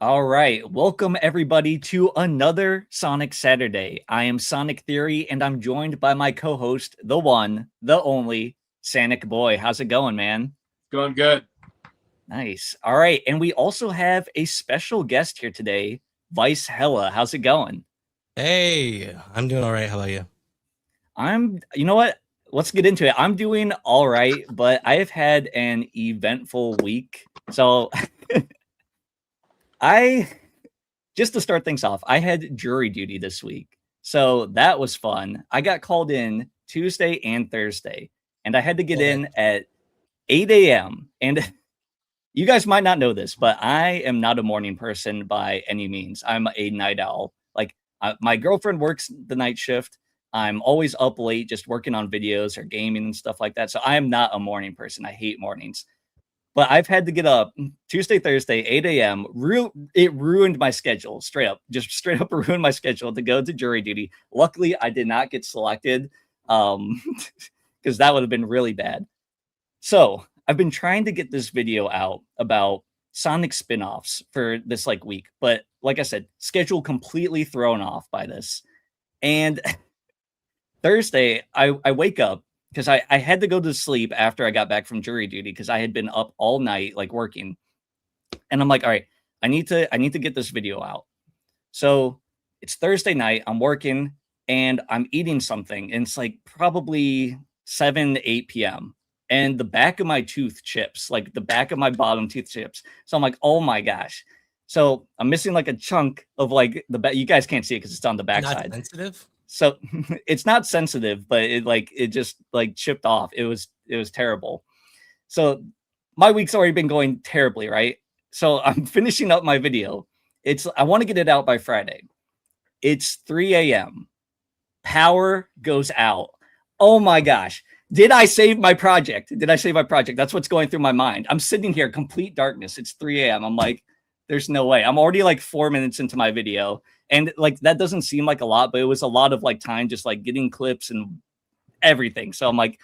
All right, welcome everybody to another Sonic Saturday. I am Sonic Theory, and I'm joined by my co-host, the one, the only, Sanic Boy. How's it going, man? Going good. Nice. All right, and we also have a special guest here today, Vice Hella. How's it going? Hey, I'm doing all right. How about you? You know what? Let's get into it. I'm doing all right, but I have had an eventful week. So I just to start things off, I had jury duty this week. So that was fun. I got called in Tuesday and Thursday, and I had to get in at 8 a.m. And you guys might not know this, but I am not a morning person by any means. I'm a night owl. My girlfriend works the night shift. I'm always up late just working on videos or gaming and stuff like that. So I am not a morning person. I hate mornings. But I've had to get up Tuesday, Thursday, 8 a.m. It ruined my schedule, just straight up ruined my schedule to go to jury duty. Luckily, I did not get selected because that would have been really bad. So I've been trying to get this video out about Sonic spinoffs for this week. But like I said, schedule completely thrown off by this. And Thursday, I wake up because I had to go to sleep after I got back from jury duty because I had been up all night working. And I'm like, all right, I need to get this video out. So it's Thursday night, I'm working and I'm eating something, and it's probably 7, 8 p.m. And the back of my tooth chips, the back of my bottom tooth chips. So I'm like, oh my gosh. So I'm missing a chunk of the back. You guys can't see it because it's on the backside. Not sensitive? So it's not sensitive, but it just chipped off. It was terrible. So my week's already been going terribly, right? So I'm finishing up my video. I want to get it out by Friday. It's 3 a.m. Power goes out. Oh my gosh. Did I save my project? That's what's going through my mind. I'm sitting here, complete darkness. It's 3 a.m. I'm like, there's no way. I'm already 4 minutes into my video. And that doesn't seem like a lot, but it was a lot of time just getting clips and everything. So I'm like,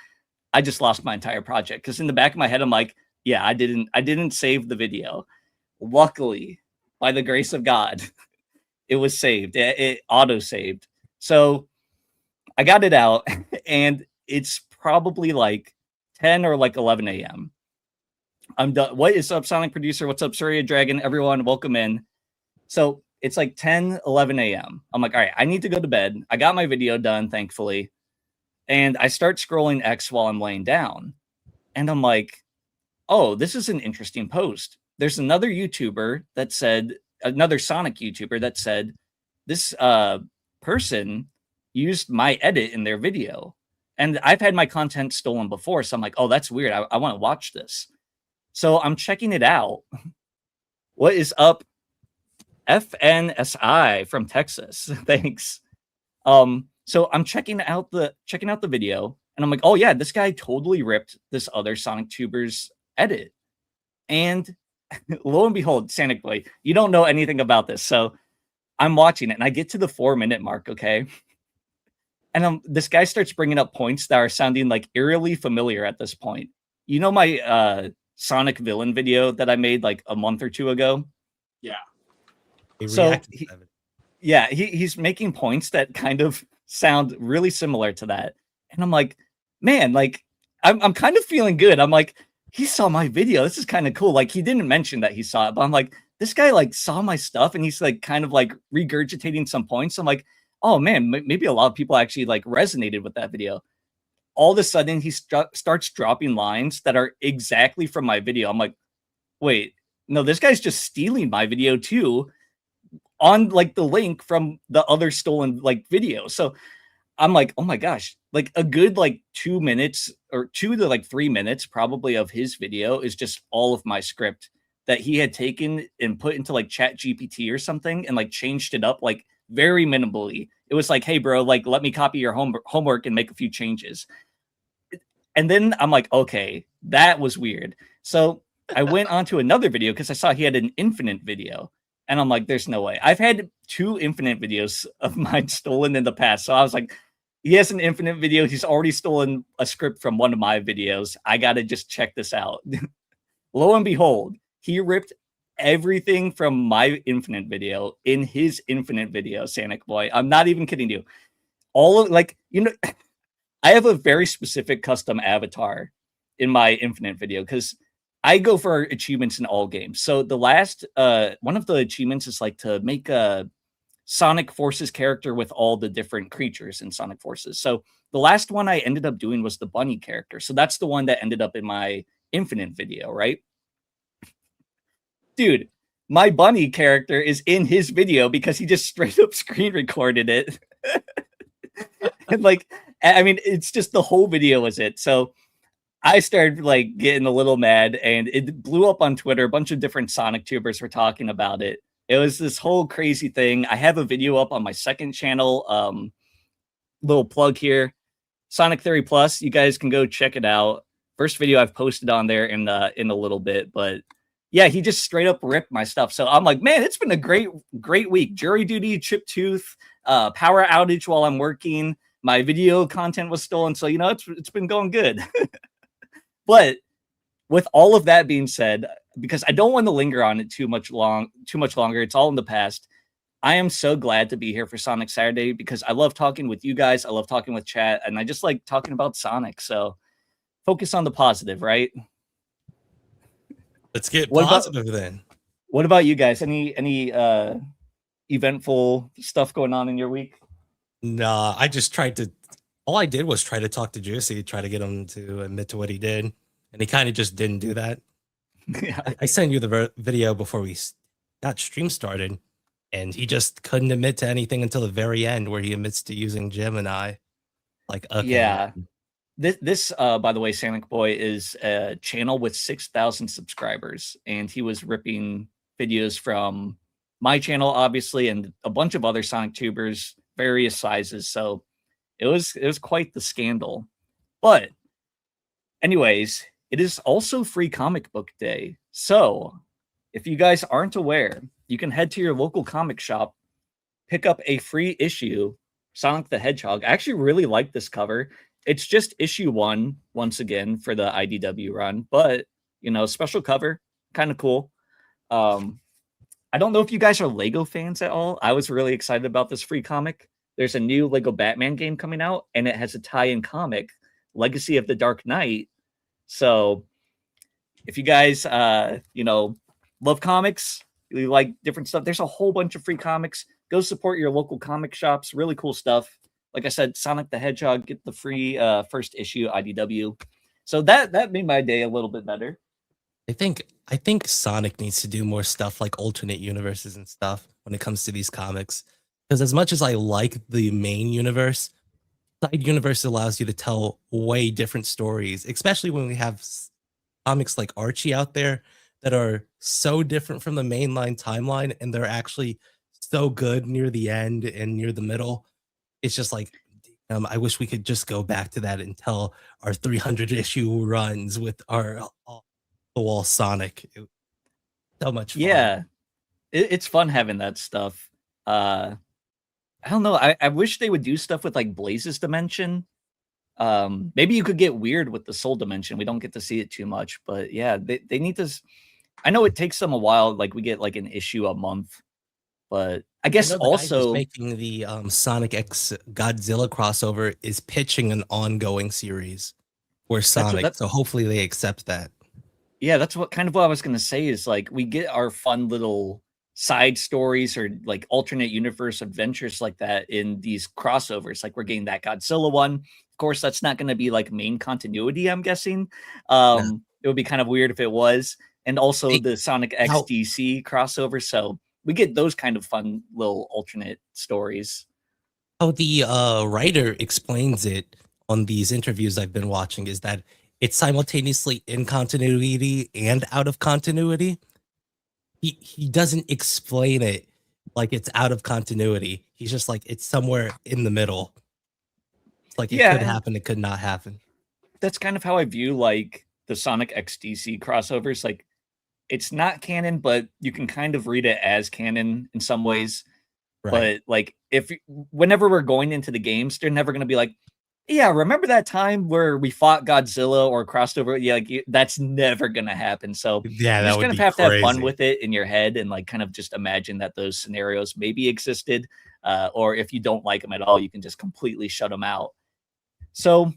I just lost my entire project. Because in the back of my head, I'm like, yeah, I didn't save the video. Luckily, by the grace of God, it was saved. It auto saved. So I got it out, and it's probably 10 or 11 a.m. I'm done. What is up, Sonic Producer? What's up, Surya Dragon? Everyone, welcome in. So it's 10, 11 a.m. I'm like, all right, I need to go to bed. I got my video done, thankfully. And I start scrolling X while I'm laying down. And I'm like, oh, this is an interesting post. There's another YouTuber that said, another Sonic YouTuber that said, this person used my edit in their video. And I've had my content stolen before. So I'm like, oh, that's weird. I want to watch this. So I'm checking it out. What is up? FNSI from Texas. Thanks. So I'm checking out the video, and I'm like, oh yeah, this guy totally ripped this other Sonic Tuber's edit. And lo and behold, Sonic Boy, you don't know anything about this. So I'm watching it, and I get to the 4-minute mark, okay? And this guy starts bringing up points that are sounding eerily familiar at this point. You know my Sonic villain video that I made a month or two ago? Yeah. He's making points that kind of sound really similar to that. And I'm like, man, I'm kind of feeling good. I'm like, he saw my video. This is kind of cool. He didn't mention that he saw it, but I'm like, this guy saw my stuff, and he's kind of regurgitating some points. I'm like, oh man, maybe a lot of people actually resonated with that video. All of a sudden, he starts dropping lines that are exactly from my video. I'm like, wait, no, this guy's just stealing my video too, on the link from the other stolen video. So I'm like, oh my gosh, a good 2 minutes or 2 to 3 minutes probably of his video is just all of my script that he had taken and put into Chat GPT or something and changed it up very minimally. It was hey bro, let me copy your homework and make a few changes. And then I'm like, okay, that was weird. So I went on to another video because I saw he had an Infinite video. And I'm like, there's no way. I've had 2 Infinite videos of mine stolen in the past. So I was like, he has an Infinite video. He's already stolen a script from one of my videos. I got to just check this out. Lo and behold, he ripped everything from my Infinite video in his Infinite video, Sanic Boy. I'm not even kidding you. All of like, I have a very specific custom avatar in my Infinite video because I go for achievements in all games. So the last one of the achievements is like to make a Sonic Forces character with all the different creatures in Sonic Forces. So the last one I ended up doing was the bunny character. So that's the one that ended up in my Infinite video, right? Dude, my bunny character is in his video because he just straight up screen recorded it. And like, I mean, it's just the whole video was it. So I started like getting a little mad and it blew up on Twitter. A bunch of different Sonic tubers were talking about it. It was this whole crazy thing. I have a video up on my second channel. Little plug here, Sonic Theory Plus. You guys can go check it out. First video I've posted on there in a little bit, but yeah, he just straight up ripped my stuff. So I'm like, man, it's been a great week. Jury duty, chip tooth, power outage while I'm working. My video content was stolen, so it's been going good. But with all of that being said, because I don't want to linger on it too much longer, it's all in the past. I am so glad to be here for Sonic Saturday because I love talking with you guys. I love talking with chat, and I just like talking about Sonic. So focus on the positive, right? Let's get positive then. What about you guys? Any eventful stuff going on in your week? Nah, all I did was try to talk to Juicy, try to get him to admit to what he did. And he kind of just didn't do that. Yeah. I sent you the video before we got stream started, and he just couldn't admit to anything until the very end where he admits to using Gemini. Like, okay. Yeah. This by the way, Sanic Boy is a channel with 6,000 subscribers, and he was ripping videos from my channel, obviously, and a bunch of other Sonic tubers, various sizes. So it was quite the scandal. But anyways, it is also Free Comic Book Day. So if you guys aren't aware, you can head to your local comic shop, pick up a free issue, Sonic the Hedgehog. I actually really like this cover. It's just issue 1 once again for the IDW run, but special cover, kind of cool. I don't know if you guys are Lego fans at all. I was really excited about this free comic. There's a new Lego Batman game coming out, and it has a tie-in comic, Legacy of the Dark Knight. So if you guys, love comics, you like different stuff, there's a whole bunch of free comics. Go support your local comic shops. Really cool stuff. Like I said, Sonic the Hedgehog, get the free first issue IDW. So that made my day a little bit better. I think Sonic needs to do more stuff like alternate universes and stuff when it comes to these comics. Because as much as I like the main universe, side universe allows you to tell way different stories, especially when we have comics like Archie out there that are so different from the mainline timeline, and they're actually so good near the end and near the middle. It's just like, I wish we could just go back to that and tell our 300 issue runs with our all Sonic. So much fun. Yeah, it's fun having that stuff. I don't know. I wish they would do stuff with like Blaze's dimension. Maybe you could get weird with the Soul dimension. We don't get to see it too much, but yeah, they need to. I know it takes them a while. Like we get like an issue a month, but I guess also making the Sonic X Godzilla crossover is pitching an ongoing series for Sonic. So hopefully they accept that. Yeah, that's what I was gonna say is like we get our fun little side stories or like alternate universe adventures like that in these crossovers. Like we're getting that Godzilla one. Of course, that's not gonna be like main continuity, I'm guessing. It would be kind of weird if it was. And also the Sonic X DC crossover. So we get those kind of fun little alternate stories. How the writer explains it on these interviews I've been watching is that it's simultaneously in continuity and out of continuity. He doesn't explain it like it's out of continuity. He's just like, it's somewhere in the middle. Like it could happen, it could not happen. That's kind of how I view like the Sonic X DC crossovers. Like it's not canon, but you can kind of read it as canon in some ways. Right. But like whenever we're going into the games, they're never going to be like, Yeah, remember that time where we fought Godzilla or crossed over? Yeah, like that's never gonna happen. So Yeah, you that just would kind of be have to have fun crazy. with it in your head and like kind of just imagine that those scenarios maybe existed. Or if you don't like them at all, you can just completely shut them out. So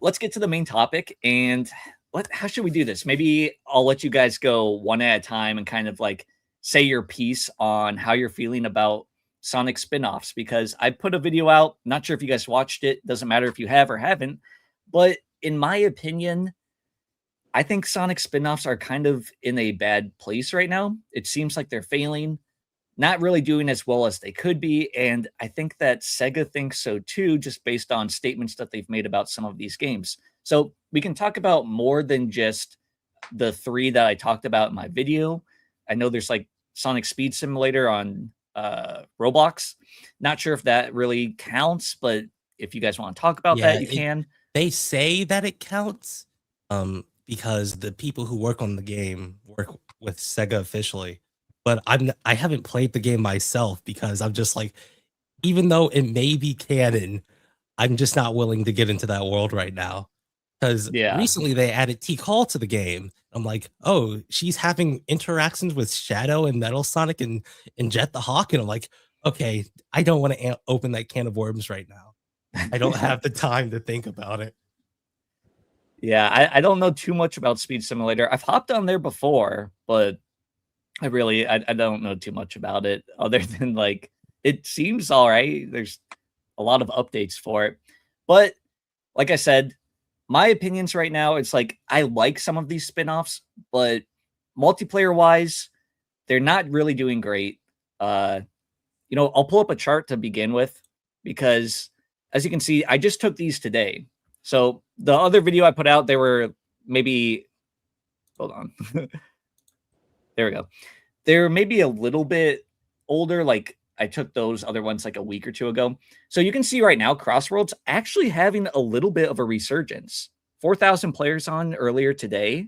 let's get to the main topic. And how should we do this? Maybe I'll let you guys go one at a time and kind of like say your piece on how you're feeling about Sonic spin-offs, because I put a video out. Not sure if you guys watched it. Doesn't matter if you have or haven't. But in my opinion, I think Sonic spin-offs are kind of in a bad place right now. It seems like they're failing, not really doing as well as they could be. And I think that Sega thinks so too, just based on statements that they've made about some of these games. So we can talk about more than just the three that I talked about in my video. I know there's like Sonic Speed Simulator on Roblox. Not sure if that really counts, but if you guys want to talk about Yeah, that, you can. they say that it counts, because the people who work on the game work with Sega officially. But I haven't played the game myself because I'm just like, even though it may be canon, I'm just not willing to get into that world right now. Because Yeah. recently they added T Call to the game. I'm like, oh, she's having interactions with Shadow and Metal Sonic and Jet the Hawk. And I'm like, okay, I don't want to open that can of worms right now. I don't have the time to think about it. Yeah, I don't know too much about Speed Simulator. I've hopped on there before, but I don't know too much about it other than like it seems all right. There's a lot of updates for it. But like I said, my opinions right now, it's like I like some of these spin-offs, but multiplayer wise, they're not really doing great. I'll pull up a chart to begin with because as you can see, I just took these today. So the other video I put out, they were maybe hold on. There we go. They're maybe a little bit older. Like I took those other ones like a week or two ago. So you can see right now, Crossroads actually having a little bit of a resurgence. 4,000 players on earlier today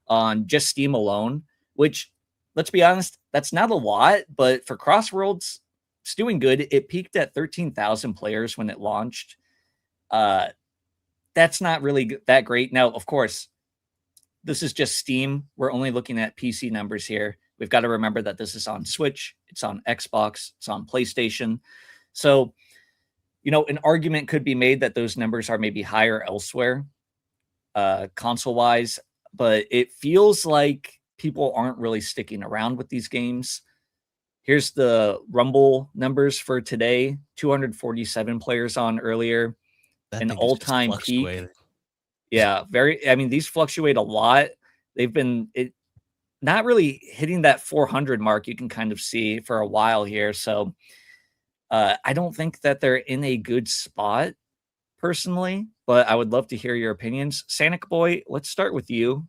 on just Steam alone, which let's be honest, that's not a lot, but for Crossroads, it's doing good. It peaked at 13,000 players when it launched. Uh, that's not really that great. Now, of course, this is just Steam. We're only looking at PC numbers here. We've got to remember that this is on Switch, it's on Xbox, it's on PlayStation. So, an argument could be made that those numbers are maybe higher elsewhere, console wise, but it feels like people aren't really sticking around with these games. Here's the Rumble numbers for today: 247 players on earlier, That an thing is just all-time peak. fluctuating. Yeah, I mean, these fluctuate a lot. They've been not really hitting that 400 mark, you can kind of see for a while here. So I don't think that they're in a good spot personally, but I would love to hear your opinions. Sonic Boy, let's start with you.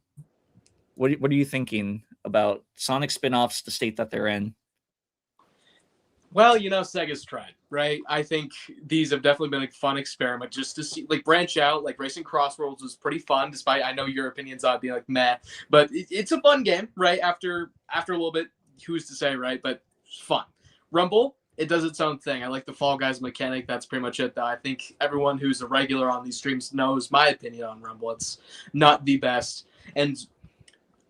What are you thinking about Sonic spin-offs, the state that they're in? Well, Sega's tried, right? I think these have definitely been a fun experiment just to see, like, branch out. Like, Racing Crossroads was pretty fun, despite I know your opinions on it being like meh, but it's a fun game, right? After a little bit, who's to say, right? But it's fun. Rumble, it does its own thing. I like the Fall Guys mechanic. That's pretty much it, though. I think everyone who's a regular on these streams knows my opinion on Rumble. It's not the best. And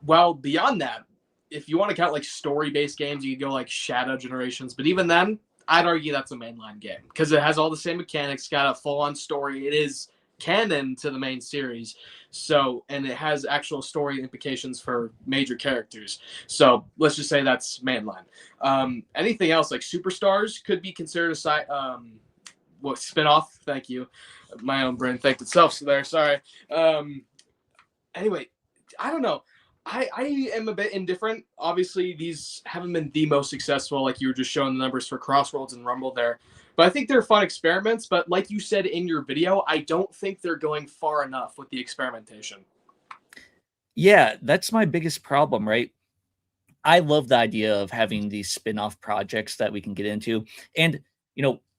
well, beyond that, if you want to count like story-based games, you could go like Shadow Generations. But even then, I'd argue that's a mainline game because it has all the same mechanics, got a full-on story. It is canon to the main series. So, and it has actual story implications for major characters. So let's just say that's mainline. Anything else like Superstars could be considered a side, spinoff. Thank you. My own brain thanked itself. So there, sorry. Anyway, I don't know. I am a bit indifferent. Obviously, these haven't been the most successful, like you were just showing the numbers for Crossroads and Rumble there. But I think they're fun experiments. But like you said in your video, I don't think they're going far enough with the experimentation. Yeah, that's my biggest problem, right? I love the idea of having these spin-off projects that we can get into. And,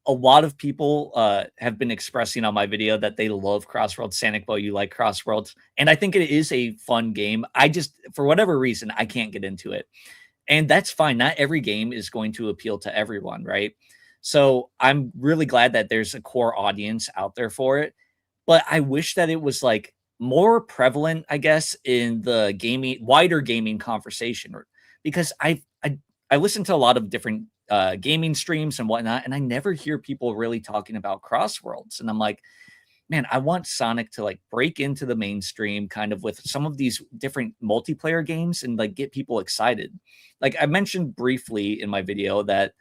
a lot of people have been expressing on my video that they love Crossroads. Sonic Boy, you like Crossroads. And I think it is a fun game. I just, for whatever reason, I can't get into it. And that's fine. Not every game is going to appeal to everyone, right? So I'm really glad that there's a core audience out there for it. But I wish that it was like more prevalent, I guess, in the wider gaming conversation, because I listen to a lot of different gaming streams and whatnot, and I never hear people really talking about Crossworlds. And I'm like, man, I want Sonic to like break into the mainstream kind of with some of these different multiplayer games and like get people excited. Like I mentioned briefly in my video that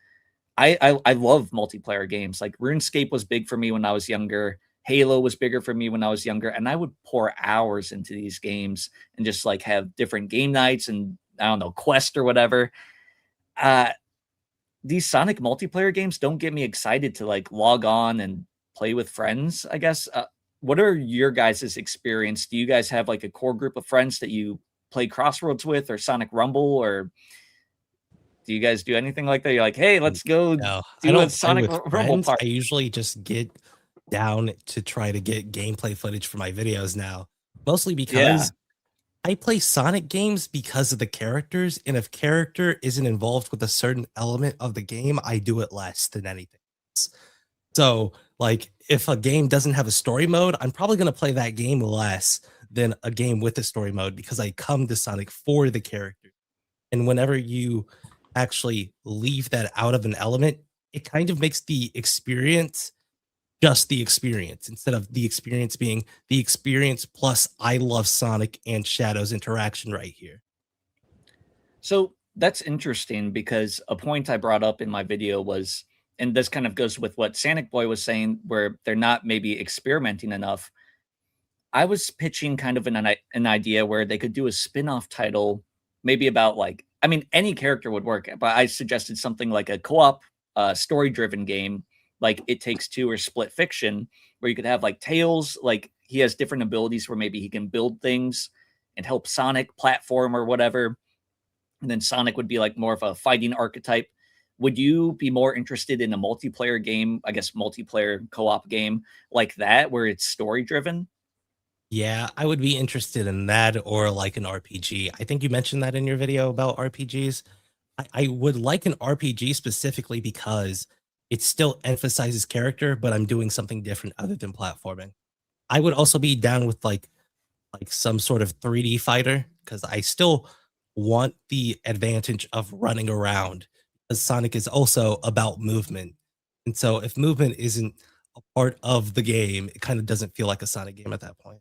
I love multiplayer games. Like RuneScape was big for me when I was younger. Halo was bigger for me when I was younger, and I would pour hours into these games and just like have different game nights and I don't know, quest or whatever. Uh these Sonic multiplayer games don't get me excited to like log on and play with friends, I guess. What are your guys' experience? Do you guys have like a core group of friends that you play Crossroads with or Sonic Rumble, or do you guys do anything like that? You're like, hey, let's go No, I do a don't play Sonic with Rumble friends. party. I usually just get down to try to get gameplay footage for my videos now, mostly Yeah. because I play Sonic games because of the characters, and if character isn't involved with a certain element of the game, I do it less than anything else. So, like, if a game doesn't have a story mode, I'm probably going to play that game less than a game with a story mode because I come to Sonic for the character. And whenever you actually leave that out of an element, it kind of makes the experience just the experience instead of the experience being the experience plus I love Sonic and Shadow's interaction right here. So that's interesting because a point I brought up in my video was, and this kind of goes with what Sonic Boy was saying, where they're not maybe experimenting enough. I was pitching kind of an idea where they could do a spin-off title, maybe about like, I mean, any character would work, but I suggested something like a co-op story-driven game, like It Takes Two or Split Fiction, where you could have like Tails, like he has different abilities where maybe he can build things and help Sonic platform or whatever. And then Sonic would be like more of a fighting archetype. Would you be more interested in a multiplayer game, I guess multiplayer co-op game like that, where it's story driven? Yeah, I would be interested in that or like an RPG. I think you mentioned that in your video about RPGs. I would like an RPG specifically because it still emphasizes character, but I'm doing something different other than platforming. I would also be down with like some sort of 3D fighter because I still want the advantage of running around because Sonic is also about movement. And so if movement isn't a part of the game, it kind of doesn't feel like a Sonic game at that point.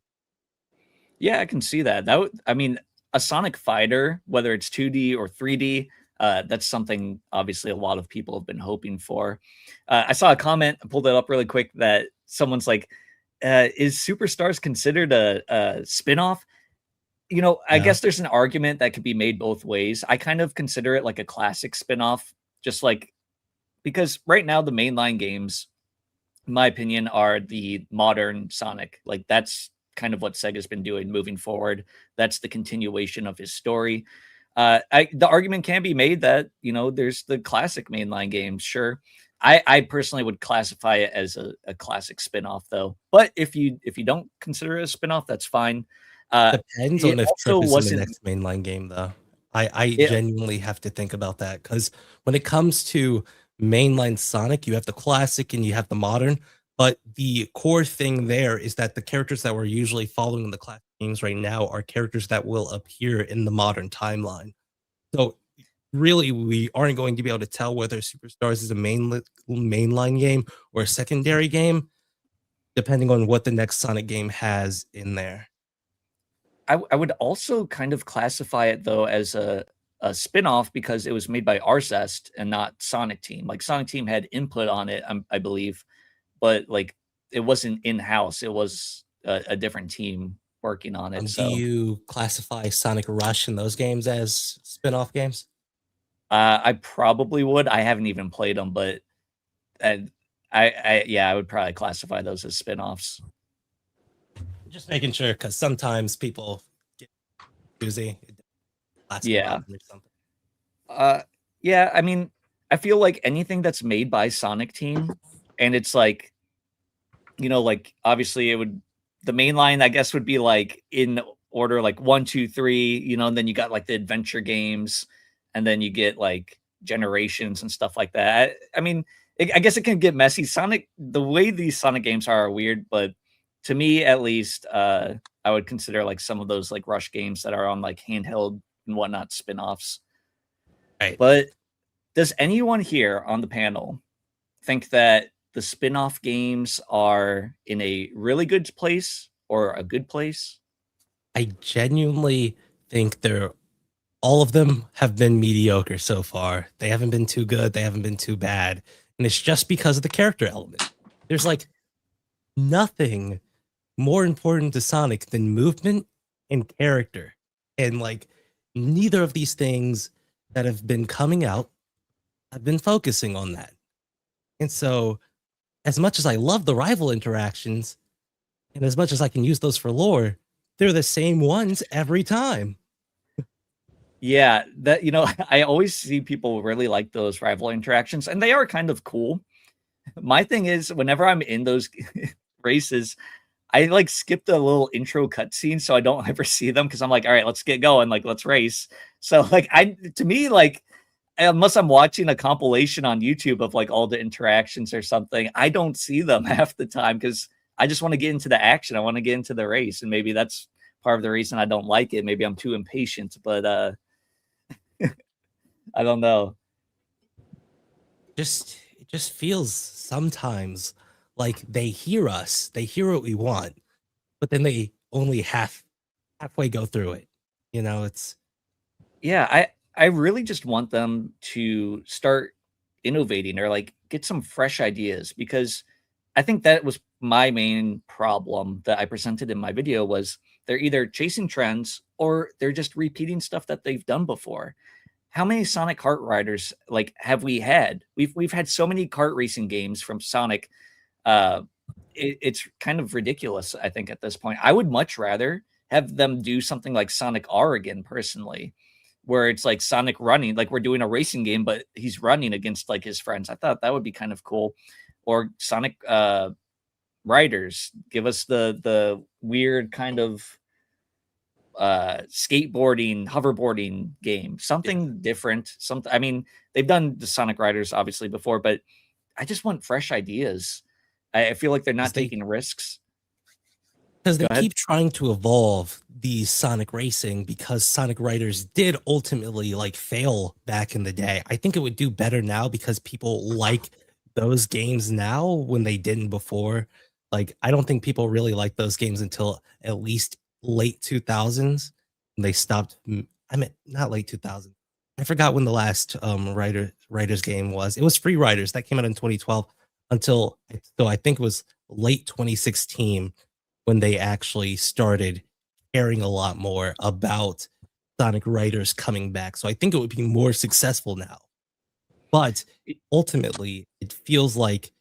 Yeah, I can see that. That would, I mean, a Sonic fighter, whether it's 2D or 3D, that's something obviously a lot of people have been hoping for. I saw a comment, I pulled it up really quick, that someone's like, is Superstars considered a spin-off? You know, I Yeah. guess there's an argument that could be made both ways. I kind of consider it like a classic spin-off, just like because right now the mainline games, in my opinion, are the modern Sonic. Like that's kind of what Sega's been doing moving forward. That's the continuation of his story. The argument can be made that you know there's the classic mainline games. Sure, I personally would classify it as a classic spinoff, though. But if you don't consider it a spinoff, that's fine. Depends It on if also Trip is in the wasn't. next mainline game, though. I It, genuinely have to think about that because when it comes to mainline Sonic, you have the classic and you have the modern, but the core thing there is that the characters that we're usually following in the classic games right now are characters that will appear in the modern timeline. So really, we aren't going to be able to tell whether Superstars is a mainline game or a secondary game, depending on what the next Sonic game has in there. I would also kind of classify it though as a spin-off because it was made by Arzest and not Sonic Team. Like Sonic Team had input on it, I believe, but like it wasn't in-house. It was a different team working on it. Do So you classify Sonic Rush and those games as spin-off games? I probably would. I haven't even played them, but uh, yeah, I would probably classify those as spin-offs. Just making sure because sometimes people get confusing. Yeah. Or something. Uh, yeah, I mean, I feel like anything that's made by Sonic Team, and it's like, you know, like obviously it would the main line, I guess, would be like in order, like one, two, three, you know, and then you got like the adventure games, and then you get like generations and stuff like that. I mean, I guess it can get messy. The way these Sonic games are weird, but to me at least, I would consider like some of those like Rush games that are on like handheld and whatnot spin-offs. Right. But does anyone here on the panel think that the spin-off games are in a really good place or a good place? I genuinely think all of them have been mediocre so far. They haven't been too good. They haven't been too bad. And it's just because of the character element. There's like nothing more important to Sonic than movement and character. And like neither of these things that have been coming out have been focusing on that. And so, as much as I love the rival interactions, and as much as I can use those for lore, they're the same ones every time. Yeah, that I always see people really like those rival interactions, and they are kind of cool. My thing is, whenever I'm in those races, I like skip the little intro cutscene so I don't ever see them because I'm like, all right, let's get going, like let's race. So like to me, like unless I'm watching a compilation on YouTube of like all the interactions or something, I don't see them half the time because I just want to get into the action. I want to get into the race, and maybe that's part of the reason I don't like it. Maybe I'm too impatient, but I don't know. It just feels sometimes like they hear us, they hear what we want, but then they only halfway go through it. It's Yeah, I really just want them to start innovating or like get some fresh ideas because I think that was my main problem that I presented in my video was they're either chasing trends or they're just repeating stuff that they've done before. How many Sonic kart riders like have we had? We've had so many kart racing games from Sonic. Uh, it's kind of ridiculous, I think, at this point. I would much rather have them do something like Sonic R again, personally, where it's like Sonic running, like we're doing a racing game, but he's running against like his friends. I thought that would be kind of cool. Or Sonic Riders, give us the weird kind of skateboarding, hoverboarding game, something different. Something. I mean, they've done the Sonic Riders obviously before, but I just want fresh ideas. I feel like they're not taking risks. Because they Go ahead. keep trying to evolve the Sonic racing because Sonic Riders did ultimately like fail back in the day. I think it would do better now because people like those games now when they didn't before. Like, I don't think people really liked those games until at least late 2000s. They stopped. I mean, not late 2000s. I forgot when the last Riders game was. It was Free Riders that came out in 2012 until so I think it was late 2016 when they actually started caring a lot more about Sonic Riders coming back. So I think it would be more successful now. But ultimately, it feels like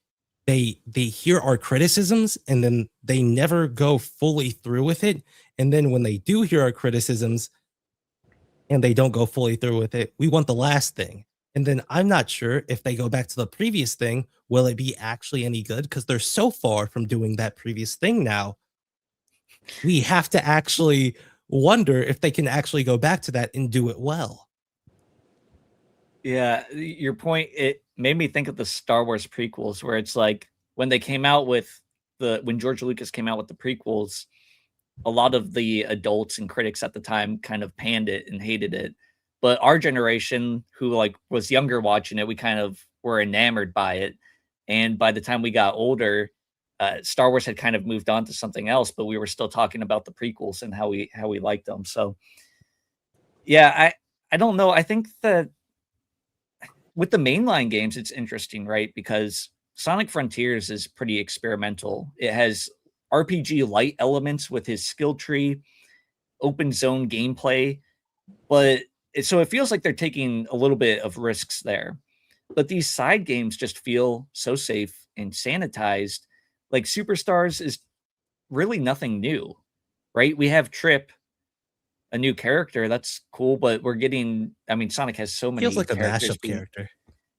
they hear our criticisms and then they never go fully through with it. And then when they do hear our criticisms and they don't go fully through with it, we want the last thing. And then I'm not sure if they go back to the previous thing, will it be actually any good? Because they're so far from doing that previous thing now. We have to actually wonder if they can actually go back to that and do it well. Yeah, your point, it made me think of the Star Wars prequels where it's like when they came out with when George Lucas came out with the prequels, a lot of the adults and critics at the time kind of panned it and hated it. But our generation who like was younger watching it, we kind of were enamored by it. And by the time we got older, Star Wars had kind of moved on to something else, but we were still talking about the prequels and how we liked them. So yeah, I don't know. I think that with the mainline games, it's interesting, right? Because Sonic Frontiers is pretty experimental. It has RPG light elements with his skill tree, open zone gameplay, but so it feels like they're taking a little bit of risks there. But these side games just feel so safe and sanitized. Like Superstars is really nothing new, right? We have Trip, a new character. That's cool, but we're getting. I mean, Sonic has so many Feels like a characters. mashup character.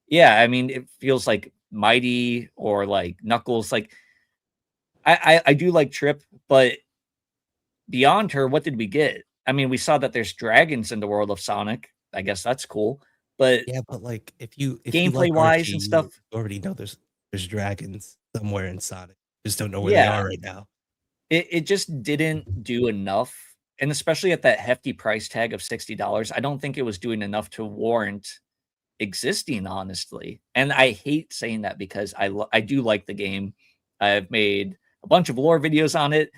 Yeah, I mean, it feels like Mighty or like Knuckles. Like, I do like Trip, but beyond her, what did we get? I mean, we saw that there's dragons in the world of Sonic. I guess that's cool. But Yeah, but like if you like gameplay Archie, wise and stuff, you already know there's dragons somewhere in Sonic. Just don't know where they yeah, are right now. it just didn't do enough. And especially at that hefty price tag of $60, I don't think it was doing enough to warrant existing, honestly. And I hate saying that because I do like the game. I've made a bunch of lore videos on it,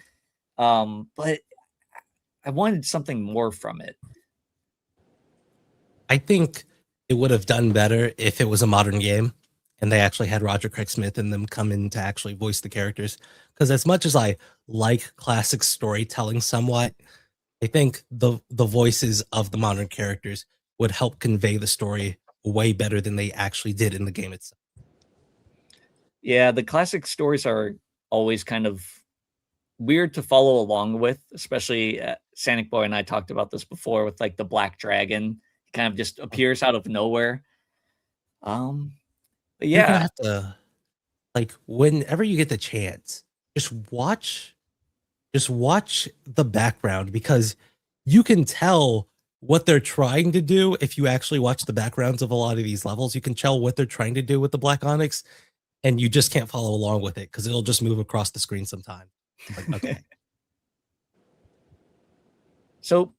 but I wanted something more from it. I think it would have done better if it was a modern game and they actually had Roger Craig Smith and them come in to actually voice the characters. Because as much as I like classic storytelling somewhat, I think the voices of the modern characters would help convey the story way better than they actually did in the game itself. Yeah, the classic stories are always kind of weird to follow along with, especially Sonic Boy and I talked about this before with like the Black Dragon. He kind of just appears out of nowhere. But You're gonna yeah, have to like whenever you get the chance, just watch the background because you can tell what they're trying to do if you actually watch the backgrounds of a lot of these levels. You can tell what they're trying to do with the Black Onyx, and you just can't follow along with it because it'll just move across the screen sometime. Like, okay. so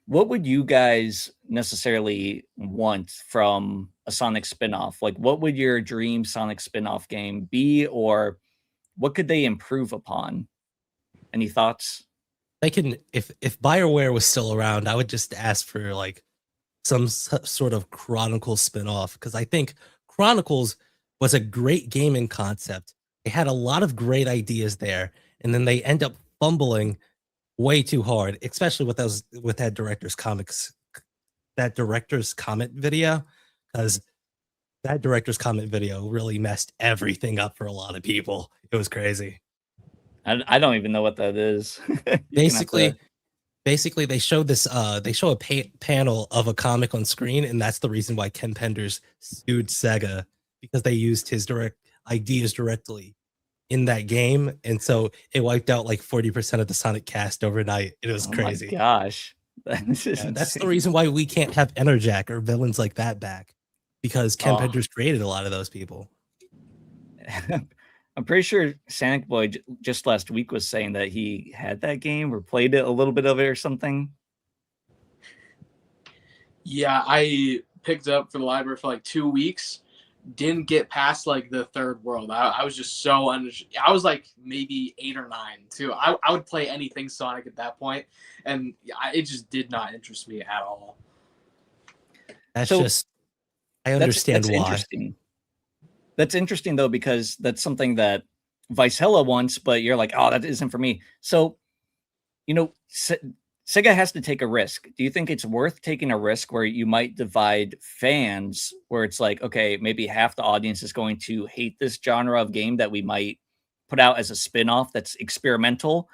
what would you guys necessarily want from a Sonic spinoff? Like, what would your dream Sonic spinoff game be, or what could they improve upon? Any thoughts? They can if BioWare was still around, I would just ask for like some sort of Chronicles spin-off because I think Chronicles was a great gaming concept. They had a lot of great ideas there, and then they end up fumbling way too hard, especially with that director's comment video, because that director's comment video really messed everything up for a lot of people. It was crazy. I don't even know what that is. You're gonna have Basically, to. basically they show this they show a panel of a comic on screen, and that's the reason why Ken Penders sued Sega because they used his direct ideas directly in that game, and so it wiped out like 40% of the Sonic cast overnight. It was Oh my crazy. gosh, this is Yeah, that's the insane. reason why we can't have Enerjack or villains like that back, because Ken Oh, Penders created a lot of those people. I'm pretty sure Sonic Boy just last week was saying that he had that game or played it a little bit of it or something. Yeah, I picked up for the library for like 2 weeks. Didn't get past like the third world. I was just so I was like maybe 8 or 9 too. I would play anything Sonic at that point, and it just did not interest me at all. That's So just I understand that's why. interesting. That's interesting though because that's something that Vicella wants, but you're like, oh, that isn't for me. So you know, Sega has to take a risk. Do you think it's worth taking a risk where you might divide fans, where it's like, okay, maybe half the audience is going to hate this genre of game that we might put out as a spin-off that's experimental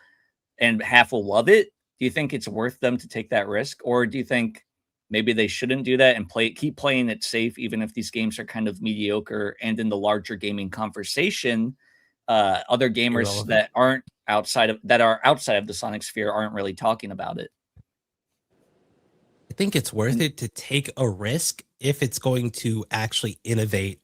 and half will love it? Do you think it's worth them to take that risk? Or do you think maybe they shouldn't do that and keep playing it safe, even if these games are kind of mediocre and in the larger gaming conversation, other gamers Irrelevant. that aren't outside of the Sonic sphere aren't really talking about it. I think it's worth And it to take a risk if it's going to actually innovate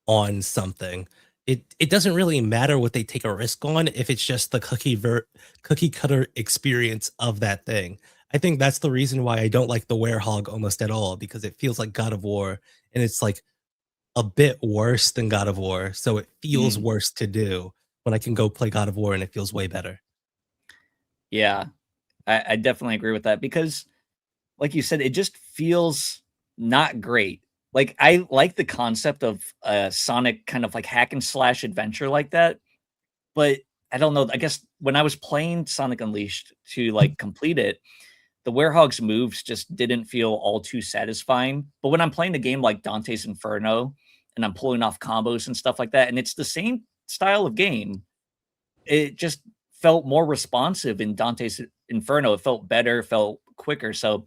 on something. It doesn't really matter what they take a risk on if it's just the cookie cutter experience of that thing. I think that's the reason why I don't like the Werehog almost at all, because it feels like God of War, and it's like a bit worse than God of War, so it feels mm, worse to do when I can go play God of War and it feels way better. yeah, I definitely agree with that because, like you said, it just feels not great. Like I like the concept of a Sonic kind of like hack and slash adventure like that, but I don't know. I guess when I was playing Sonic Unleashed to like complete it, the Werehog's moves just didn't feel all too satisfying. But when I'm playing a game like Dante's Inferno and I'm pulling off combos and stuff like that, and it's the same style of game, it just felt more responsive in Dante's Inferno. It felt better, felt quicker. So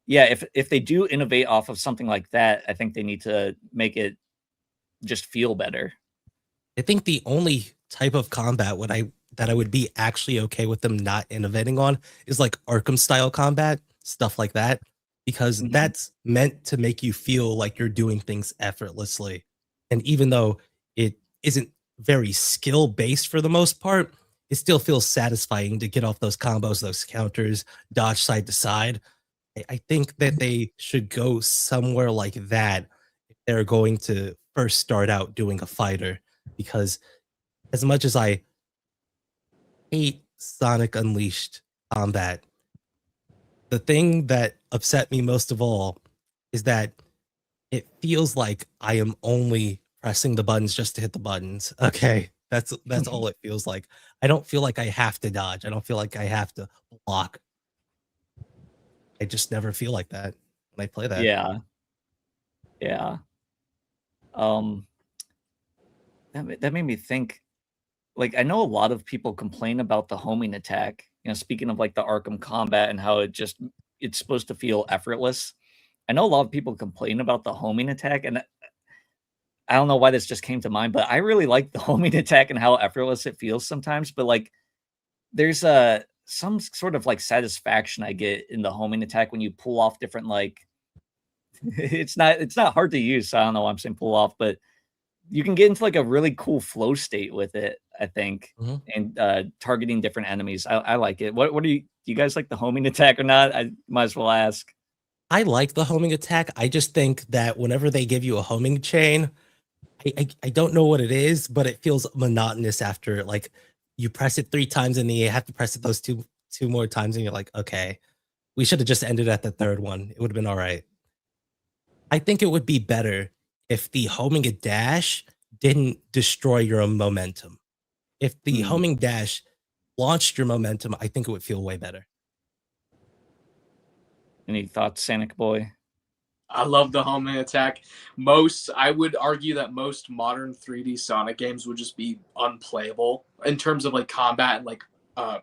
yeah, if they do innovate off of something like that, I think they need to make it just feel better. I think the only type of combat that I would be actually okay with them not innovating on is like Arkham style combat, stuff like that. because Mhm. that's meant to make you feel like you're doing things effortlessly. And even though it isn't very skill based for the most part, it still feels satisfying to get off those combos, those counters, dodge side to side. I think that they should go somewhere like that if they're going to first start out doing a fighter. Because as much as I hate Sonic Unleashed combat, the thing that upset me most of all is that it feels like I am only pressing the buttons just to hit the buttons. Okay. That's all it feels like. I don't feel like I have to dodge. I don't feel like I have to block. I just never feel like that when I play that. Yeah. Yeah. Um, that made me think. Like, I know a lot of people complain about the homing attack. You know, speaking of like the Arkham combat and how it's supposed to feel effortless. I know a lot of people complain about the homing attack, and I don't know why this just came to mind, but I really like the homing attack and how effortless it feels sometimes. But like, there's some sort of like satisfaction I get in the homing attack when you pull off different like it's not hard to use, so I don't know why I'm saying pull off, but you can get into like a really cool flow state with it, I think, Mhm. and targeting different enemies. I like it. What do you guys like the homing attack or not? I might as well ask. I like the homing attack. I just think that whenever they give you a homing chain, I don't know what it is, but it feels monotonous after like you press it 3 times and then you have to press it those two more times and you're like, okay, we should have just ended at the third one. It would have been all right. I think it would be better if the homing a dash didn't destroy your momentum. If the Hmm. homing dash launched your momentum, I think it would feel way better. Any thoughts, Sonic Boy? I love the homing attack. I would argue that most modern 3D Sonic games would just be unplayable in terms of like combat and like uh,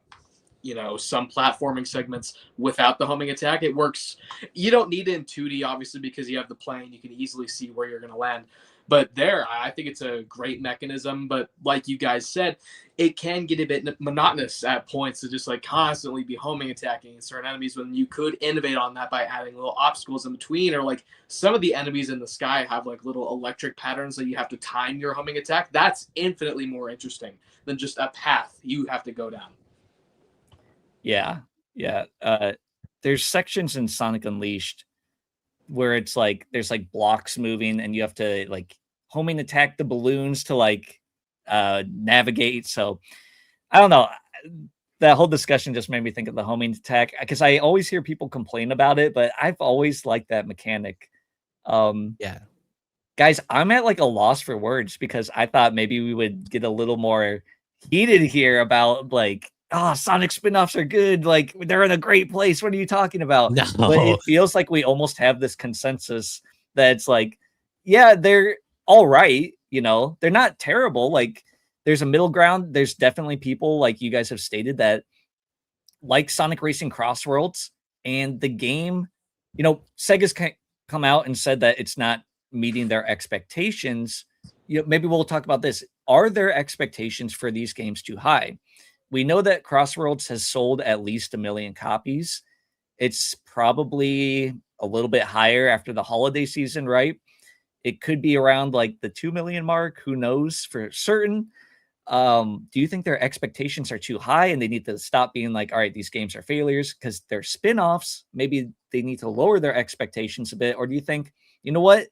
some platforming segments without the homing attack. It works. You don't need it in 2D, obviously, because you have the plane. You can easily see where you're going to land. But there, I think it's a great mechanism. But like you guys said, it can get a bit monotonous at points to just like constantly be homing attacking certain enemies when you could innovate on that by adding little obstacles in between. Or like some of the enemies in the sky have like little electric patterns that you have to time your homing attack. That's infinitely more interesting than just a path you have to go down. Yeah, yeah. There's sections in Sonic Unleashed where it's like there's like blocks moving, and you have to like homing attack the balloons to like navigate. So I don't know. That whole discussion just made me think of the homing attack because I always hear people complain about it, but I've always liked that mechanic. Um, Yeah. Guys, I'm at like a loss for words because I thought maybe we would get a little more heated here about like, oh, Sonic spin-offs are good. Like they're in a great place. What are you talking about? But No. it feels like we almost have this consensus that it's like, yeah, they're all right. You know, they're not terrible. Like there's a middle ground. There's definitely people like you guys have stated that like Sonic Racing Crossworlds and the game, you know, Sega's come out and said that it's not meeting their expectations. You know, maybe we'll talk about this. Are their expectations for these games too high? We know that Crossworlds has sold at least 1 million copies. It's probably a little bit higher after the holiday season, right? It could be around like the 2 million mark. Who knows for certain? Do you think their expectations are too high and they need to stop being like, all right, these games are failures because they're spin-offs? Maybe they need to lower their expectations a bit. Or do you think, you know what?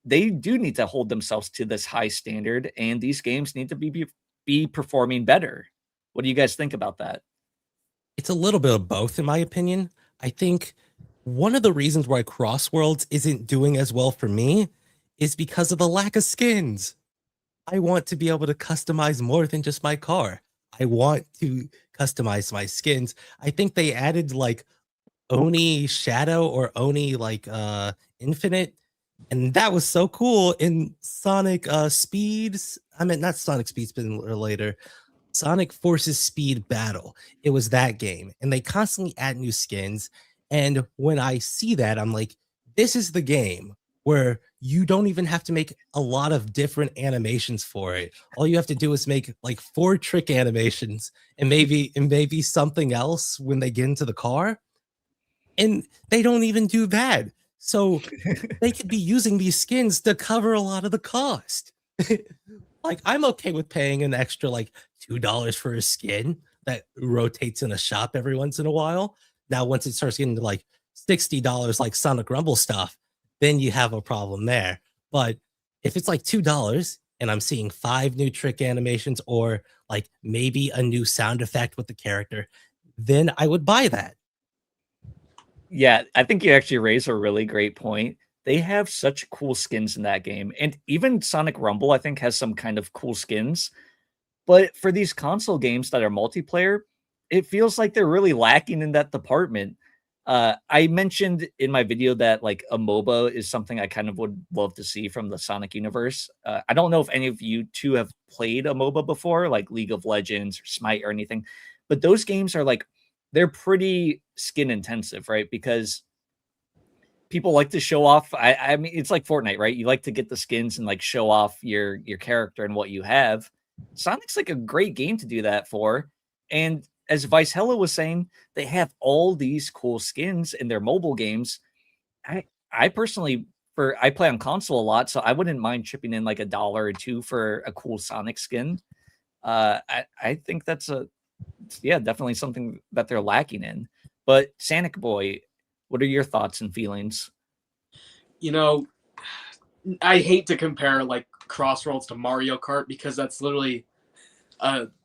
They do need to hold themselves to this high standard and these games need to be performing better. What do you guys think about that? It's a little bit of both, in my opinion. I think one of the reasons why Crossworlds isn't doing as well for me is because of the lack of skins. I want to be able to customize more than just my car. I want to customize my skins. I think they added like Oni Shadow or Oni like Infinite, and that was so cool in Sonic Speeds. I mean, not Sonic Speeds, but later. Sonic Forces Speed Battle. It was that game, and they constantly add new skins. And when I see that, I'm like, this is the game where you don't even have to make a lot of different animations for it. All you have to do is make like 4 trick animations and maybe something else when they get into the car. and they don't even do bad. So they could be using these skins to cover a lot of the cost. Like, I'm okay with paying an extra like $2 for a skin that rotates in a shop every once in a while. Now, once it starts getting to like $60 like Sonic Rumble stuff, then you have a problem there. But if it's like $2 and I'm seeing 5 new trick animations or like maybe a new sound effect with the character, then I would buy that. Yeah, I think you actually raised a really great point. They have such cool skins in that game. And even Sonic Rumble, I think, has some kind of cool skins. But for these console games that are multiplayer, it feels like they're really lacking in that department. I mentioned in my video that like a MOBA is something I kind of would love to see from the Sonic universe. I don't know if any of you two have played a MOBA before, like League of Legends or Smite or anything, but those games are like, they're pretty skin intensive, right? Because people like to show off. I mean, it's like Fortnite, right? You like to get the skins and like show off your character and what you have. Sonic's like a great game to do that for. And as Vice Hello was saying, they have all these cool skins in their mobile games. I personally I play on console a lot, so I wouldn't mind chipping in like $1 or $2 for a cool Sonic skin. I think that's definitely something that they're lacking in. But Sonic Boy, what are your thoughts and feelings? You know, I hate to compare like Crossroads to Mario Kart because that's literally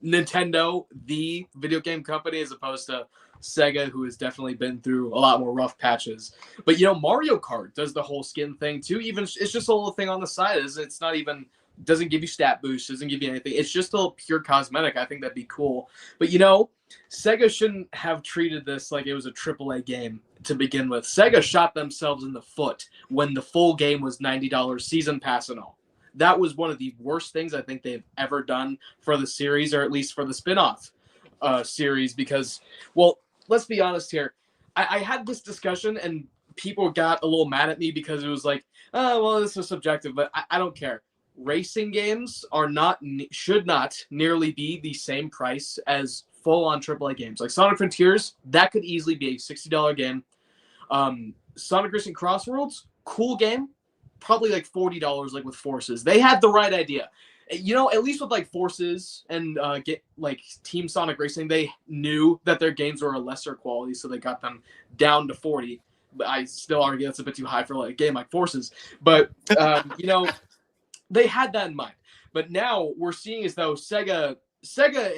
Nintendo, the video game company, as opposed to Sega, who has definitely been through a lot more rough patches. But Mario Kart does the whole skin thing too. Even it's just a little thing on the side. It's not even, doesn't give you stat boost, doesn't give you anything. It's just a pure cosmetic. I think that'd be cool. But Sega shouldn't have treated this like it was a AAA game to begin with. Sega shot themselves in the foot when the full game was $90 season pass and all. That was one of the worst things I think they've ever done for the series, or at least for the spinoff series, because, well, let's be honest here. I had this discussion and people got a little mad at me because it was like, oh, well, this is subjective, but I don't care. Racing games should not nearly be the same price as full-on AAA games. Like Sonic Frontiers, that could easily be a $60 game. Sonic Racing Crossworlds, cool game, probably like $40, like with Forces. They had the right idea. At least with like Forces and get like Team Sonic Racing, they knew that their games were a lesser quality, so they got them down to 40. But I still argue that's a bit too high for like a game like Forces. But they had that in mind. But now we're seeing as though Sega,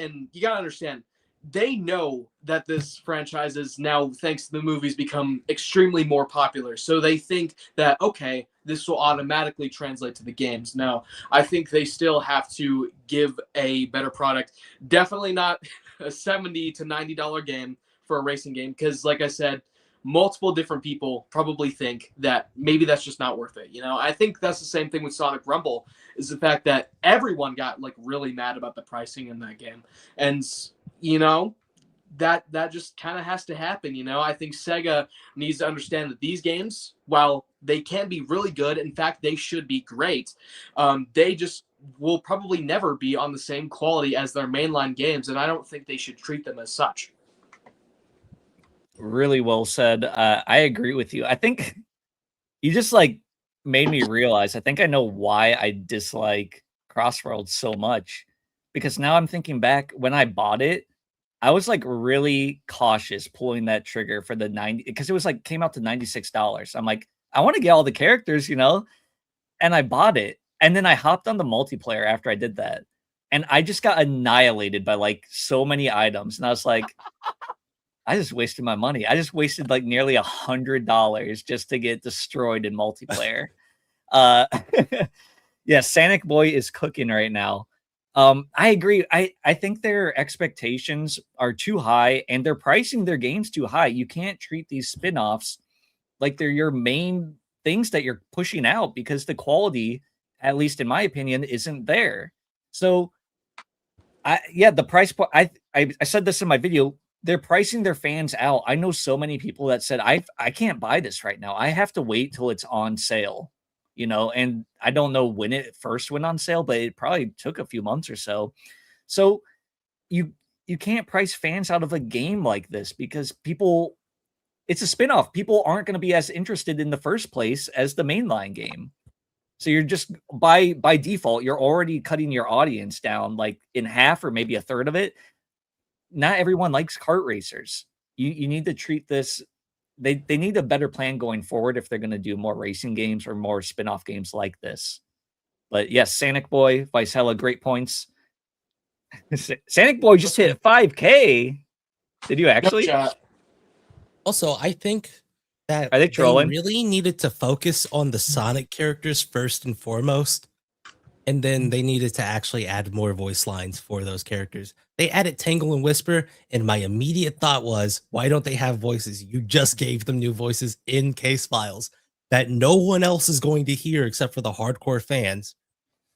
and you gotta understand, they know that this franchise is now, thanks to the movies, become extremely more popular. So they think that, okay, this will automatically translate to the games. No, I think they still have to give a better product. Definitely not a $70 to $90 game for a racing game, because like I said, multiple different people probably think that maybe that's just not worth it. I think that's the same thing with Sonic Rumble, is the fact that everyone got like really mad about the pricing in that game. And that just kind of has to happen. I think Sega needs to understand that these games, while they can be really good, in fact, they should be great, they just will probably never be on the same quality as their mainline games, and I don't think they should treat them as such. Really well said. I agree with you. I think you just like made me realize, I think I know why I dislike Crossroads so much, because now I'm thinking back when I bought it, I was like really cautious pulling that trigger for the 90, because it was like came out to $96. I'm like, I want to get all the characters, and I bought it. And then I hopped on the multiplayer after I did that. And I just got annihilated by like so many items. And I was like, I just wasted my money. I just wasted like nearly $100 just to get destroyed in multiplayer. Yeah, Sonic Boy is cooking right now. I agree. I think their expectations are too high, and they're pricing their games too high. You can't treat these spin-offs like they're your main things that you're pushing out, because the quality, at least in my opinion, isn't there. So the price point, I said this in my video, they're pricing their fans out. I know so many people that said, I can't buy this right now. I have to wait till it's on sale, and I don't know when it first went on sale, but it probably took a few months or so. So you can't price fans out of a game like this, because people it's a spin-off. People aren't going to be as interested in the first place as the mainline game. So you're just by default, you're already cutting your audience down like in half or maybe a third of it. Not everyone likes kart racers. You need to treat this. They need a better plan going forward if they're going to do more racing games or more spin-off games like this. But yes, Sonic Boy, Vicella, great points. Sonic Boy just hit 5K. Did you actually? Also, I think that Are they trolling? really needed to focus on the Sonic characters first and foremost, and then they needed to actually add more voice lines for those characters. They added Tangle and Whisper, and my immediate thought was, why don't they have voices? You just gave them new voices in case files that no one else is going to hear except for the hardcore fans.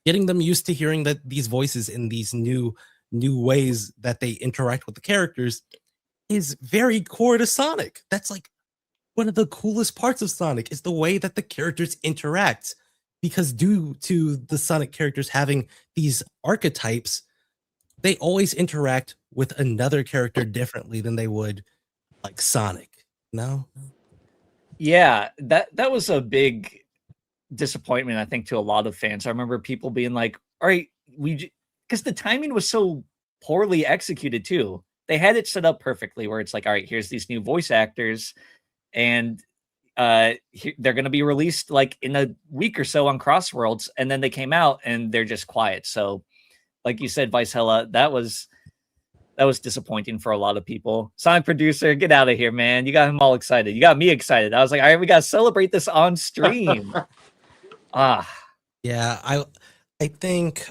Getting them used to hearing these voices in these new ways that they interact with the characters is very core to Sonic. That's like one of the coolest parts of Sonic is the way that the characters interact, because due to the Sonic characters having these archetypes, they always interact with another character differently than they would like Sonic. No? Yeah, that was a big disappointment, I think, to a lot of fans. I remember people being like, all right, because the timing was so poorly executed too. They had it set up perfectly where it's like, all right, here's these new voice actors, and they're going to be released like in a week or so on Crossworlds, and then they came out and they're just quiet. So like you said, Vicella, that was disappointing for a lot of people. Sonic Producer, get out of here, man. You got him all excited. You got me excited. I was like, all right, we got to celebrate this on stream. Yeah, I think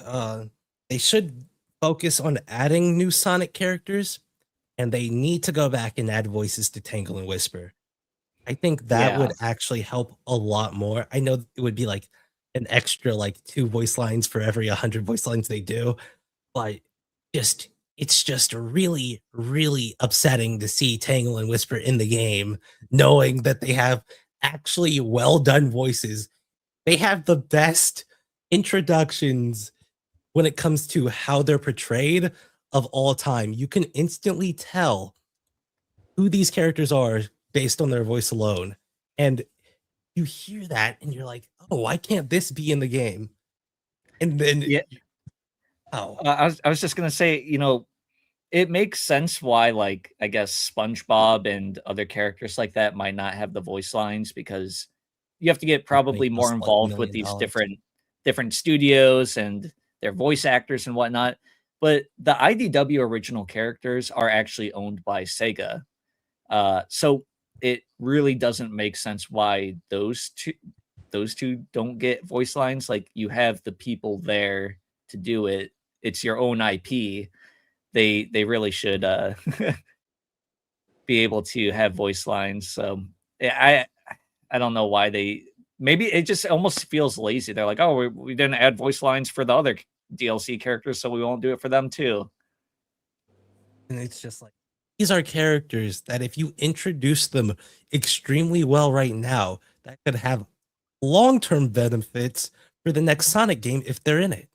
they should focus on adding new Sonic characters, and they need to go back and add voices to Tangle and Whisper. I think that would actually help a lot more. I know it would be like an extra like 2 voice lines for every 100 voice lines they do, but it's just really, really upsetting to see Tangle and Whisper in the game, knowing that they have actually well done voices. They have the best introductions when it comes to how they're portrayed of all time. You can instantly tell who these characters are based on their voice alone. And you hear that and you're like, oh, why can't this be in the game? And then I was just gonna say, it makes sense why, like, I guess SpongeBob and other characters like that might not have the voice lines, because you have to get probably more involved with these different studios and their voice actors and whatnot. But the IDW original characters are actually owned by Sega. So it really doesn't make sense why those two don't get voice lines. Like, you have the people there to do it. It's your own IP. They really should be able to have voice lines. So I don't know why maybe it just almost feels lazy. They're like, oh, we didn't add voice lines for the other DLC characters, so we won't do it for them too. And it's just like, these are characters that if you introduce them extremely well right now, that could have long-term benefits for the next Sonic game if they're in it.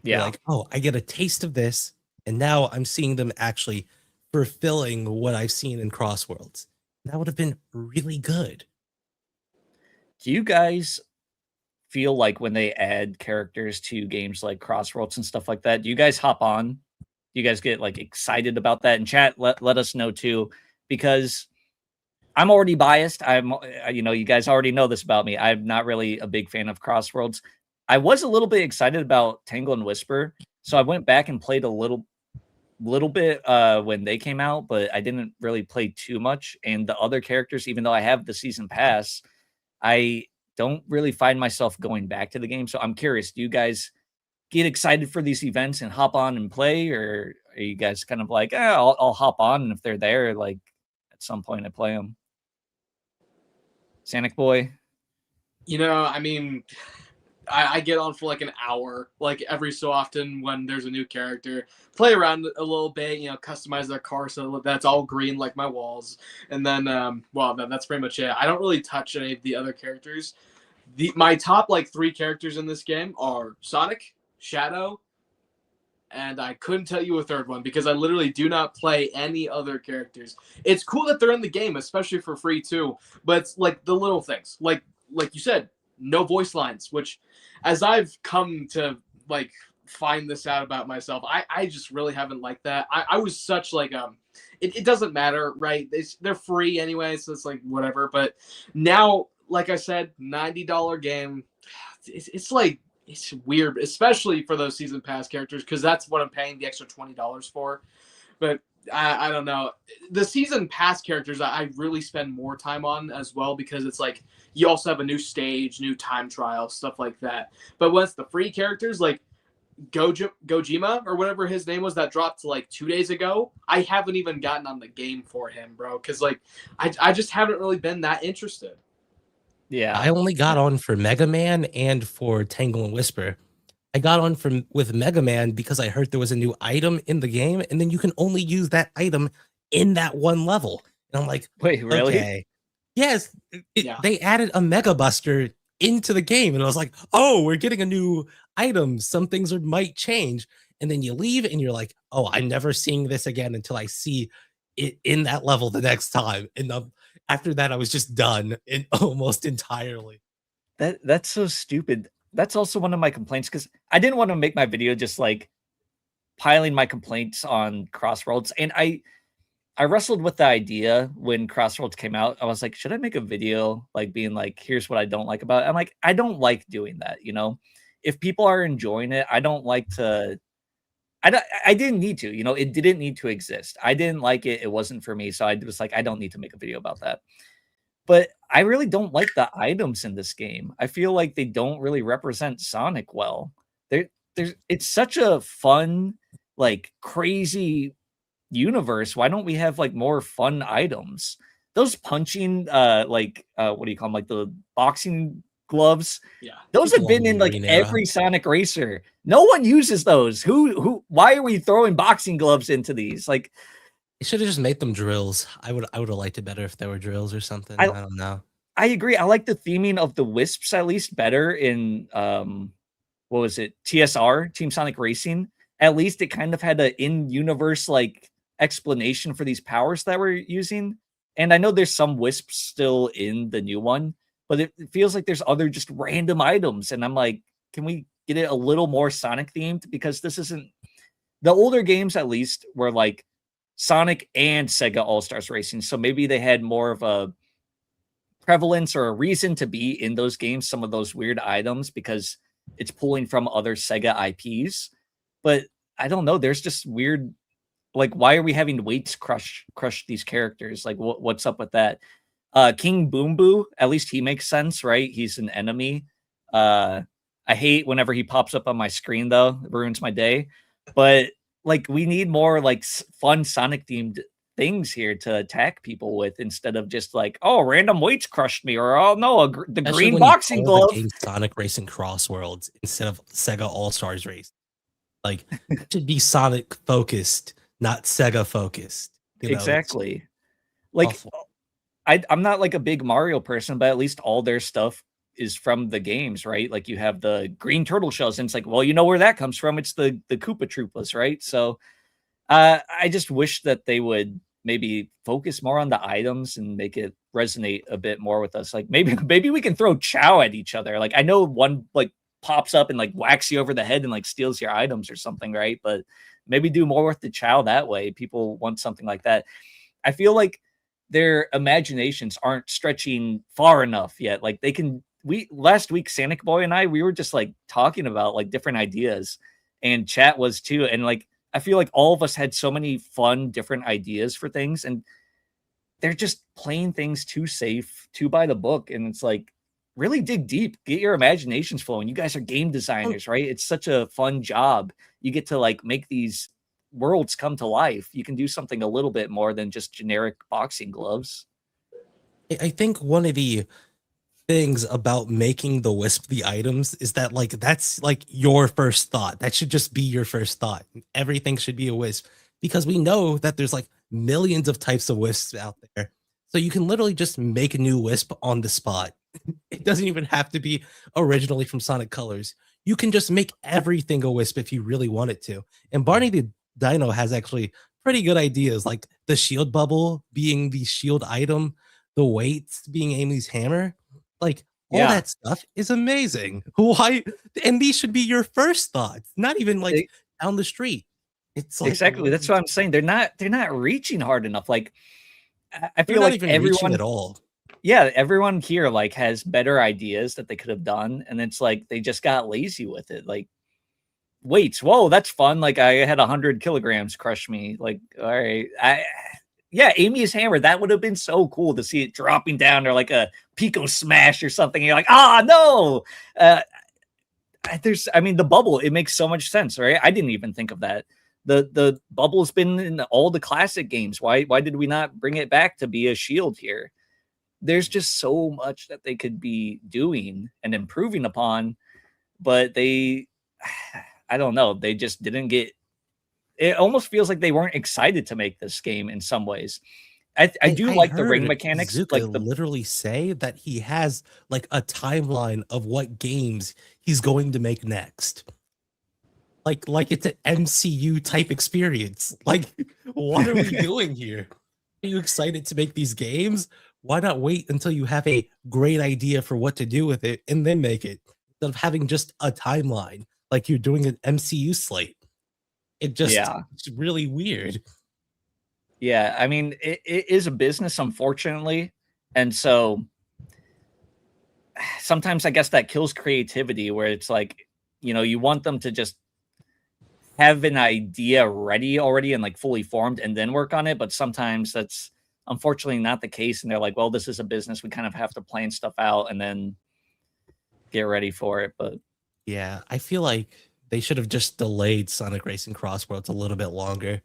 Yeah. You're like, oh, I get a taste of this, and now I'm seeing them actually fulfilling what I've seen in Crossworlds. That would have been really good. Do you guys feel like when they add characters to games like Crossworlds and stuff like that, do you guys hop on? Do you guys get like excited about that? In chat, let us know too, because I'm already biased. You guys already know this about me. I'm not really a big fan of Crossworlds. I was a little bit excited about Tangle and Whisper, so I went back and played a little bit when they came out, but I didn't really play too much. And the other characters, even though I have the season pass, I don't really find myself going back to the game. So I'm curious, do you guys get excited for these events and hop on and play, or are you guys kind of like, I'll hop on, and if they're there, like at some point I play them? Sonic Boy? I mean, I get on for like an hour, like every so often when there's a new character, play around a little bit, customize their car so that's all green like my walls, and then that's pretty much it. I don't really touch any of the other characters. My top like 3 characters in this game are Sonic, Shadow, and I couldn't tell you a third one because I literally do not play any other characters. It's cool that they're in the game, especially for free too, but it's like the little things, like you said, no voice lines, which as I've come to like find this out about myself, I just really haven't liked that. I was such like it doesn't matter, right? They're free anyway, so it's like whatever. But now, like I said, $90 game. It's like it's weird, especially for those season pass characters, because that's what I'm paying the extra $20 for. But I don't know. The season pass characters I really spend more time on as well, because it's like you also have a new stage, new time trial, stuff like that. But once the free characters like Gojima or whatever his name was that dropped like 2 days ago, I haven't even gotten on the game for him, bro, because like I just haven't really been that interested. Yeah. I only got on for Mega Man and for Tangle and Whisper. I got on with Mega Man because I heard there was a new item in the game, and then you can only use that item in that one level. And I'm like, wait, really? okay. Yes, Yeah. they added a Mega Buster into the game, and I was like, oh, we're getting a new item. Some things might change. And then you leave, and you're like, oh, I'm never seeing this again until I see it in that level the next time. And after that, I was just done almost entirely. That's so stupid. That's also one of my complaints, because I didn't want to make my video just like piling my complaints on Crossroads. And I wrestled with the idea when Crossroads came out. I was like, should I make a video like being like, here's what I don't like about it? I'm like, I don't like doing that, you know? If people are enjoying it, I don't like to. I didn't need to, you know, it didn't need to exist. I didn't like it. It wasn't for me. So I was like, I don't need to make a video about that. But I really don't like the items in this game. I feel like they don't really represent Sonic well. It's such a fun, like crazy universe. Why don't we have like more fun items? Those punching, what do you call them? Like the boxing gloves. Yeah. Those have been in like every Sonic Racer. No one uses those. Why are we throwing boxing gloves into these? Like, they should have just made them drills. I would have liked it better if there were drills or something. I don't know. I agree. I like the theming of the Wisps at least better in what was it? TSR, Team Sonic Racing. At least it kind of had an in-universe like explanation for these powers that we're using. And I know there's some Wisps still in the new one, but it feels like there's other just random items. And I'm like, can we get it a little more Sonic themed? Because this isn't the older games, at least, were like Sonic and Sega All-Stars Racing. So maybe they had more of a prevalence or a reason to be in those games, some of those weird items, because it's pulling from other Sega IPs. But I don't know. There's just weird, like, why are we having weights crush these characters? Like, what's up with that? King Boom Boo, at least he makes sense, right? He's an enemy. I hate whenever he pops up on my screen, though. It ruins my day. But like, we need more like fun Sonic themed things here to attack people with, instead of just like, oh, random weights crushed me, or oh no, the Especially green boxing glove. Sonic Racing Cross Worlds instead of Sega All Stars Race. Like, it should be Sonic focused, not Sega focused. Exactly. Like, awful. I'm not like a big Mario person, but at least all their stuff is from the games, right? Like, you have the green turtle shells, and it's like, well, you know where that comes from. It's the Koopa Troopas, right? So I just wish that they would maybe focus more on the items and make it resonate a bit more with us. Like, maybe we can throw Chow at each other. Like, I know one like pops up and like whacks you over the head and like steals your items or something, right? But maybe do more with the Chow that way. People want something like that. I feel like their imaginations aren't stretching far enough yet. Like, last week, Sonic Boy and I, we were just like talking about like different ideas, and chat was too. And like, I feel like all of us had so many fun, different ideas for things, and they're just playing things too safe, too by the book. And it's like, really dig deep, get your imaginations flowing. You guys are game designers, right? It's such a fun job. You get to like make these worlds come to life. You can do something a little bit more than just generic boxing gloves. I think one of the things about making the Wisp the items is that like that's like your first thought. That should just be your first thought. Everything should be a Wisp, because we know that there's like millions of types of Wisps out there. So you can literally just make a new Wisp on the spot. It doesn't even have to be originally from Sonic Colors. You can just make everything a wisp if you really wanted to. And Barney the Dino has actually pretty good ideas, like the shield bubble being the shield item, the weights being Amy's hammer. Like all Yeah. that stuff is amazing. Why? And these should be your first thoughts, not even like E down the street. It's like exactly, that's what I'm saying. They're not reaching hard enough. Like, I they're feel not like even reaching everyone at all. yeah, everyone here, like, has better ideas that they could have done, and it's like they just got lazy with it. Like, weights, whoa, that's fun. Like, I had 100 kilograms crush me. Like, all right. Yeah, Amy's hammer, that would have been so cool to see it dropping down or like a Pico smash or something. And you're like, ah, no. I mean, the bubble, it makes so much sense, right? I didn't even think of that. The bubble's been in all the classic games. Why did we not bring it back to be a shield here? There's just so much that they could be doing and improving upon, but they I don't know, they just didn't get it. Almost feels like they weren't excited to make this game in some ways. I do I like the ring heard mechanics, Zuka like the literally say that he has like a timeline of what games he's going to make next. Like it's an MCU type experience. Like, what are we doing here? Are you excited to make these games? Why not wait until you have a great idea for what to do with it and then make it instead of having just a timeline like you're doing an MCU slate? yeah. It's really weird. Yeah, I mean, it is a business, unfortunately, and so sometimes I guess that kills creativity where it's like, you want them to just have an idea ready already and like fully formed and then work on it, but sometimes that's unfortunately not the case, and they're like, well, this is a business, we kind of have to plan stuff out and then get ready for it. But Yeah, I feel like they should have just delayed Sonic Racing Crossworlds a little bit longer.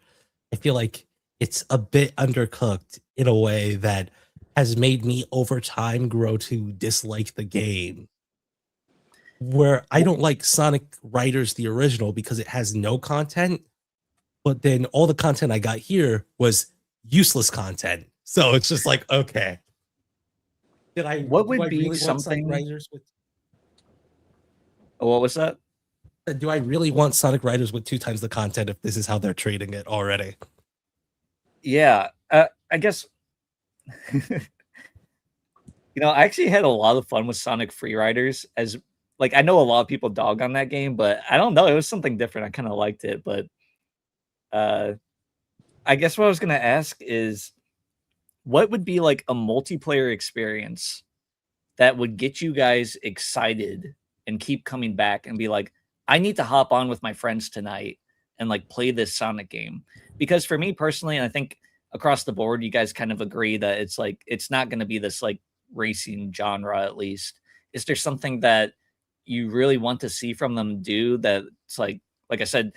I feel like it's a bit undercooked in a way that has made me over time grow to dislike the game. Where I don't like Sonic Riders the original because it has no content, but then all the content I got here was useless content. So it's just like, okay. what would be Want Sonic something Riders with what was that? do I really want Sonic Riders with 2 times the content if this is how they're treating it already? Yeah, I guess I actually had a lot of fun with Sonic Freeriders. As like, I know a lot of people dog on that game, but I don't know, it was something different. I kind of liked it, but I guess what I was gonna ask is, what would be like a multiplayer experience that would get you guys excited and keep coming back and be like, I need to hop on with my friends tonight and like play this Sonic game? Because for me personally, and I think across the board, you guys kind of agree that it's like, it's not going to be this like racing genre, at least. Is there something that you really want to see from them do that it's like I said,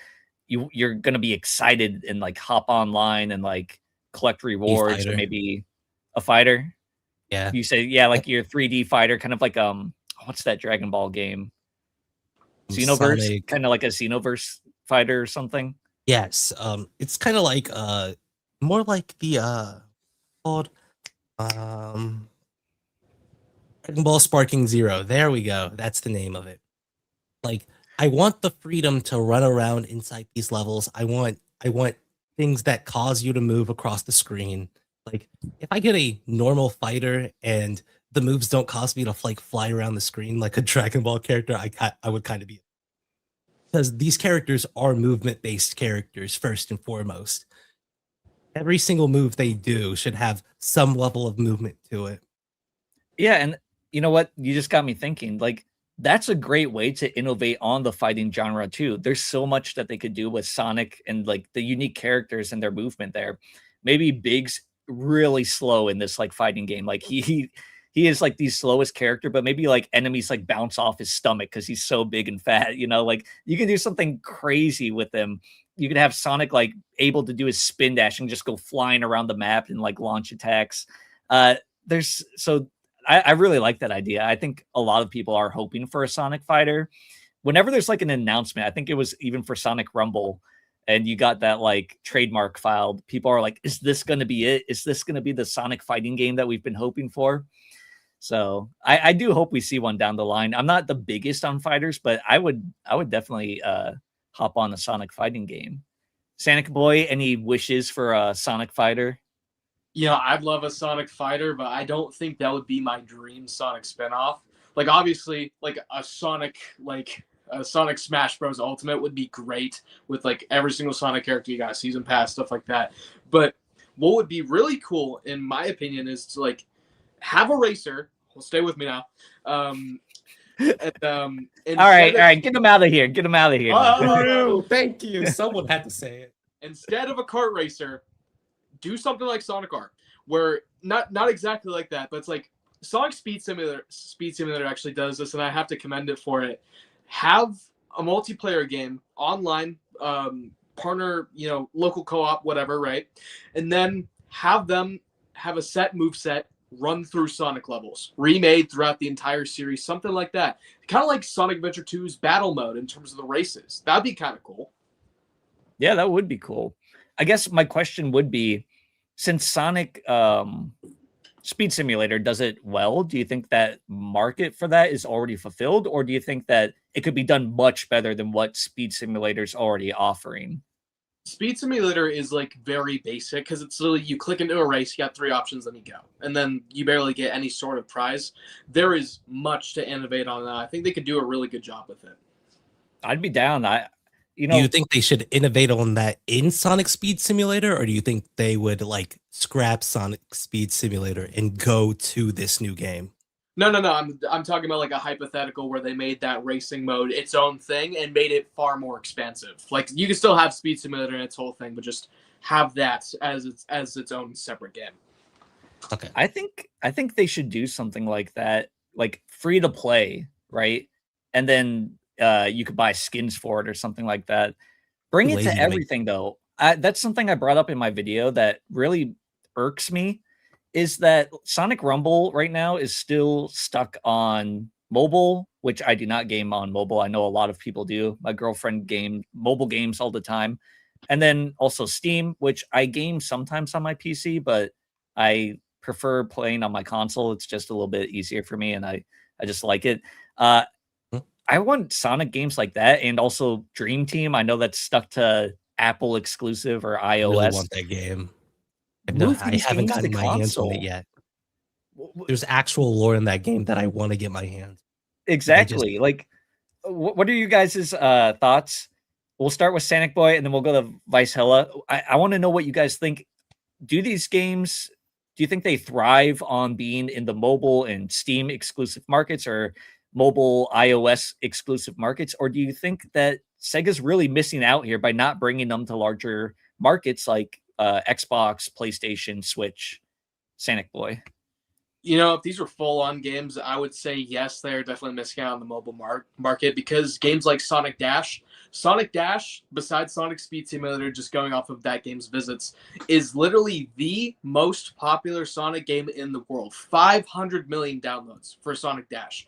you're going to be excited and like hop online and like collect rewards, or fighter. maybe a fighter? Yeah. You say, yeah, like your 3D fighter, kind of like what's that Dragon Ball game? Xenoverse, Sonic. kind of like a Xenoverse fighter or something. Yes. It's kind of like more like the called Dragon Ball Sparking Zero. There we go. That's the name of it. Like, I want the freedom to run around inside these levels. I want things that cause you to move across the screen. Like, if I get a normal fighter and the moves don't cause me to like fly around the screen like a Dragon Ball character, I would kind of be, because these characters are movement-based characters first and foremost. Every single move they do should have some level of movement to it. Yeah, and you know what? You just got me thinking. Like, that's a great way to innovate on the fighting genre too. There's so much that they could do with Sonic and like the unique characters and their movement there. Maybe Big's really slow in this like fighting game. Like he is like the slowest character, but maybe like enemies like bounce off his stomach because he's so big and fat. Like you can do something crazy with him. You could have Sonic like able to do his spin dash and just go flying around the map and like launch attacks. I really like that idea. I think a lot of people are hoping for a Sonic fighter. Whenever there's like an announcement, I think it was even for Sonic Rumble, and you got that like trademark filed, people are like, is this going to be it? Is this going to be the Sonic fighting game that we've been hoping for? So I do hope we see one down the line. I'm not the biggest on fighters, but I would definitely hop on a Sonic fighting game. Sonic Boy, any wishes for a Sonic fighter? Yeah, I'd love a Sonic fighter, but I don't think that would be my dream Sonic spinoff. Like obviously, like a Sonic Smash Bros. Ultimate would be great with like every single Sonic character you got, season pass, stuff like that. But what would be really cool, in my opinion, is to like have a racer. Well, stay with me now. All right, get him out of here. Get him out of here. Thank you. Someone had to say it. Instead of a kart racer, do something like Sonic Art, where not exactly like that, but it's like Sonic Speed Simulator. Speed Simulator actually does this, and I have to commend it for it. Have a multiplayer game online, partner, local co-op, whatever, right? And then have them have a set move set run through Sonic levels, remade throughout the entire series, something like that. Kind of like Sonic Adventure 2's battle mode in terms of the races. That'd be kind of cool. Yeah, that would be cool. I guess my question would be, since Sonic Speed Simulator does it well, do you think that market for that is already fulfilled, or do you think that it could be done much better than what Speed Simulator is already offering? Speed Simulator is like very basic because it's literally you click into a race, you got 3 options, then you go, and then you barely get any sort of prize. There is much to innovate on that. I think they could do a really good job with it. I'd be down. Do you think they should innovate on that in Sonic Speed Simulator, or do you think they would like scrap Sonic Speed Simulator and go to this new game? No. I'm talking about like a hypothetical where they made that racing mode its own thing and made it far more expansive. Like you can still have Speed Simulator and its whole thing, but just have that as its own separate game. Okay. I think they should do something like that, like free to play, right? And then you could buy skins for it or something like that. Bring it to everything though. That's something I brought up in my video that really irks me, is that Sonic Rumble right now is still stuck on mobile, which I do not game on mobile. I know a lot of people do. My girlfriend game mobile games all the time. And then also Steam, which I game sometimes on my PC, but I prefer playing on my console. It's just a little bit easier for me, and I just like it. I want Sonic games like that, and also Dream Team. I know that's stuck to Apple exclusive or iOS. I really want that game. I haven't gotten my hands on it yet. There's actual lore in that game that I want to get my hands. Exactly. Like, what are you guys' thoughts? We'll start with Sonic Boy, and then we'll go to Vice Hella. I want to know what you guys think. Do these games, do you think they thrive on being in the mobile and Steam exclusive markets, or mobile iOS exclusive markets? Or do you think that Sega's really missing out here by not bringing them to larger markets like Xbox, PlayStation, Switch? Sonic Boy. If these were full-on games, I would say yes, they're definitely missing out on the mobile market, because games like Sonic Dash, besides Sonic Speed Simulator, just going off of that game's visits, is literally the most popular Sonic game in the world. 500 million downloads for Sonic Dash.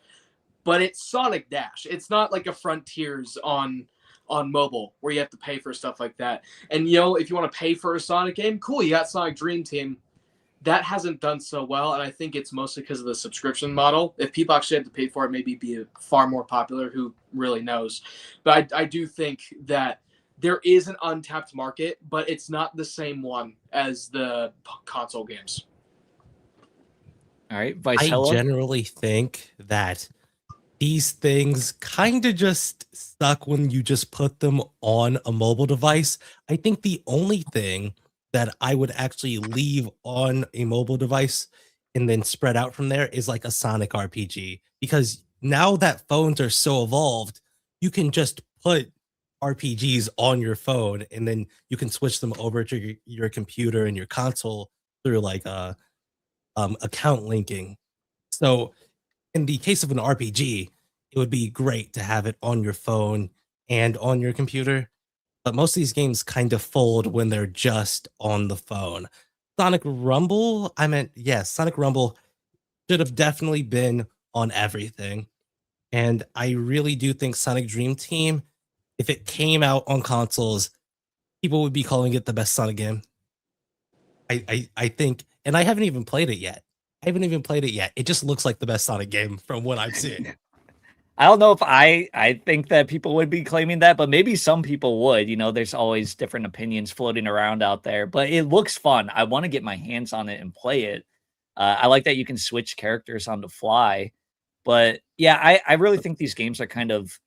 But it's Sonic Dash. It's not like a Frontiers on mobile where you have to pay for stuff like that. And, if you want to pay for a Sonic game, cool, you got Sonic Dream Team. That hasn't done so well, and I think it's mostly because of the subscription model. If people actually had to pay for it, maybe be far more popular. Who really knows? But I do think that there is an untapped market, but it's not the same one as the console games. All right, I generally think that these things kind of just stuck when you just put them on a mobile device. I think the only thing that I would actually leave on a mobile device and then spread out from there is like a Sonic RPG, because now that phones are so evolved, you can just put RPGs on your phone and then you can switch them over to your computer and your console through like account linking. So in the case of an RPG, it would be great to have it on your phone and on your computer. But most of these games kind of fold when they're just on the phone. Sonic Rumble should have definitely been on everything. And I really do think Sonic Dream Team, if it came out on consoles, people would be calling it the best Sonic game. I think, and I haven't even played it yet. haven't even played it yet. It just looks like the best Sonic game from what I'm seeing. I don't know if I think that people would be claiming that, but maybe some people would. You know, there's always different opinions floating around out there, but it looks fun. I want to get my hands on it and play it. I like that you can switch characters on the fly. But yeah, I really think these games are kind of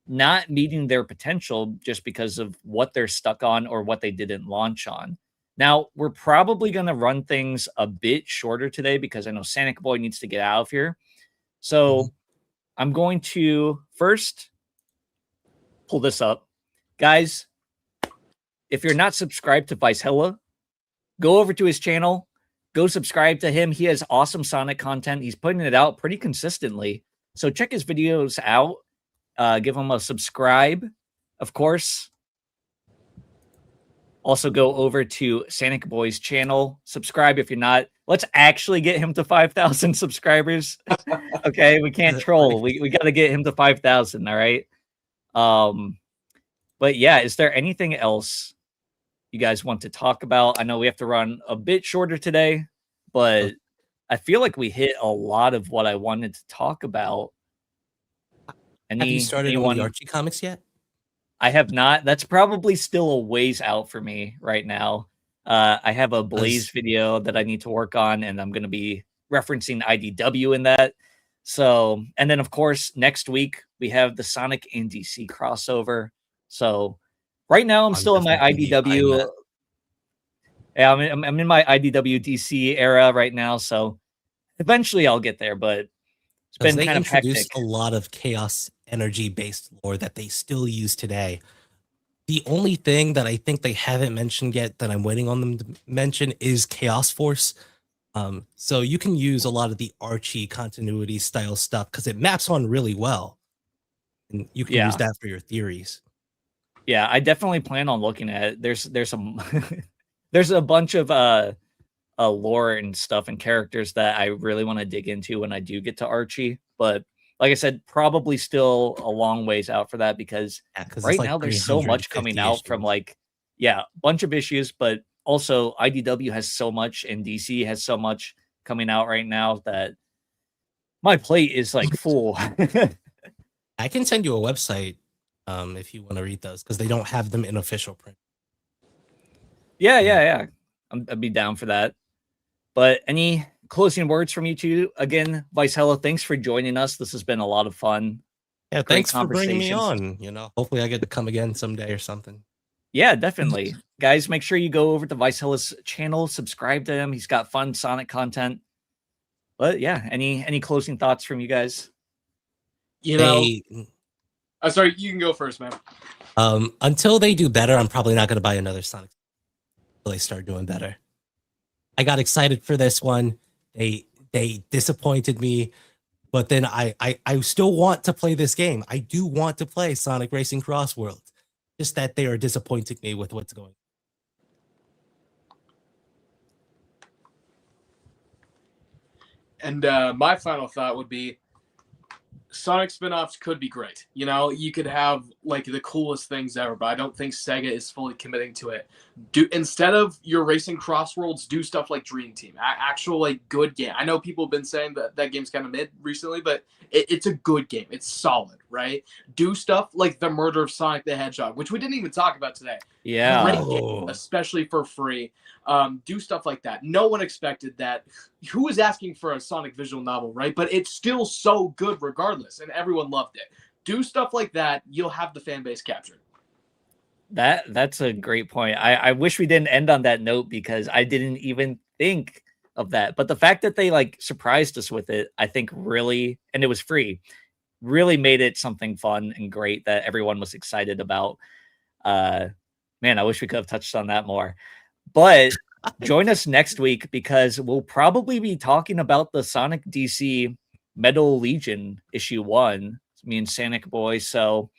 not meeting their potential just because of what they're stuck on or what they didn't launch on. Now, we're probably going to run things a bit shorter today because I know Sonic Boy needs to get out of here. So I'm going to first pull this up. Guys, if you're not subscribed to Vicehella, go over to his channel. Go subscribe to him. He has awesome Sonic content. He's putting it out pretty consistently. So check his videos out. Give him a subscribe, of course. Also go over to Sonic Boy's channel. Subscribe if you're not. Let's actually get him to 5,000 subscribers. Okay, we can't troll. We got to get him to 5,000, all right? But yeah, is there anything else you guys want to talk about? I know we have to run a bit shorter today, but I feel like we hit a lot of what I wanted to talk about. Have you started on the Archie comics yet? I have not. That's probably still a ways out for me right now. I have a Blaze video that I need to work on, and I'm going to be referencing IDW in that. So, and then of course, next week we have the Sonic and DC crossover. So right now I'm still in my IDW. Yeah, I'm in my IDW DC era right now. So eventually I'll get there, but it's been kind of hectic. A lot of chaos energy based lore that they still use today. The only thing that I think they haven't mentioned yet that I'm waiting on them to mention is Chaos Force. So you can use a lot of the Archie continuity style stuff because it maps on really well. And you can use that for your theories. Yeah, I definitely plan on looking at it. There's some there's a bunch of lore and stuff and characters that I really want to dig into when I do get to Archie. But like I said, probably still a long ways out for that because right now there's so much coming out from a bunch of issues, but also IDW has so much and DC has so much coming out right now that my plate is like full. I can send you a website if you want to read those because they don't have them in official print. Yeah. I'd be down for that. But any closing words from you two? Again, Vicehella, thanks for joining us. This has been a lot of fun. Yeah, thanks for bringing me on. You know, hopefully I get to come again someday or something. Yeah, definitely. Guys, make sure you go over to Vicehella's channel, subscribe to him. He's got fun Sonic content. But yeah, any closing thoughts from you guys? You know, I'm sorry, you can go first, man. Until they do better, I'm probably not going to buy another Sonic until they start doing better. I got excited for this one. They disappointed me, but then I still want to play this game. I do want to play Sonic Racing Cross World. Just that they are disappointing me with what's going on. And my final thought would be Sonic spinoffs could be great. You know, you could have like the coolest things ever, but I don't think Sega is fully committing to it. Instead of your Racing Crossworlds, do stuff like Dream Team, actual like good game. I know people have been saying that game's kind of mid recently, but it's a good game. It's solid, right? Do stuff like the Murder of Sonic the Hedgehog, which we didn't even talk about today. Yeah, great game, especially for free. Do stuff like that. No one expected that. Who was asking for a Sonic visual novel, right? But it's still so good regardless, and everyone loved it. Do stuff like that, you'll have the fan base captured. That's a great point. I wish we didn't end on that note because I didn't even think of that. But the fact that they like surprised us with it, I think really, and it was free, really made it something fun and great that everyone was excited about. Man, I wish we could have touched on that more. But join us next week because we'll probably be talking about the Sonic DC Metal Legion issue 1. Me and Sonic Boy. So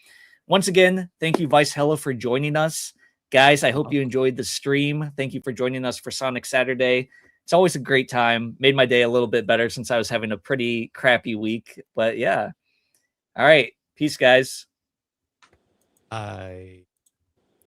once again, thank you, Vicehella, for joining us. Guys, I hope you enjoyed the stream. Thank you for joining us for Sonic Saturday. It's always a great time. Made my day a little bit better since I was having a pretty crappy week. But yeah. All right. Peace, guys. Bye.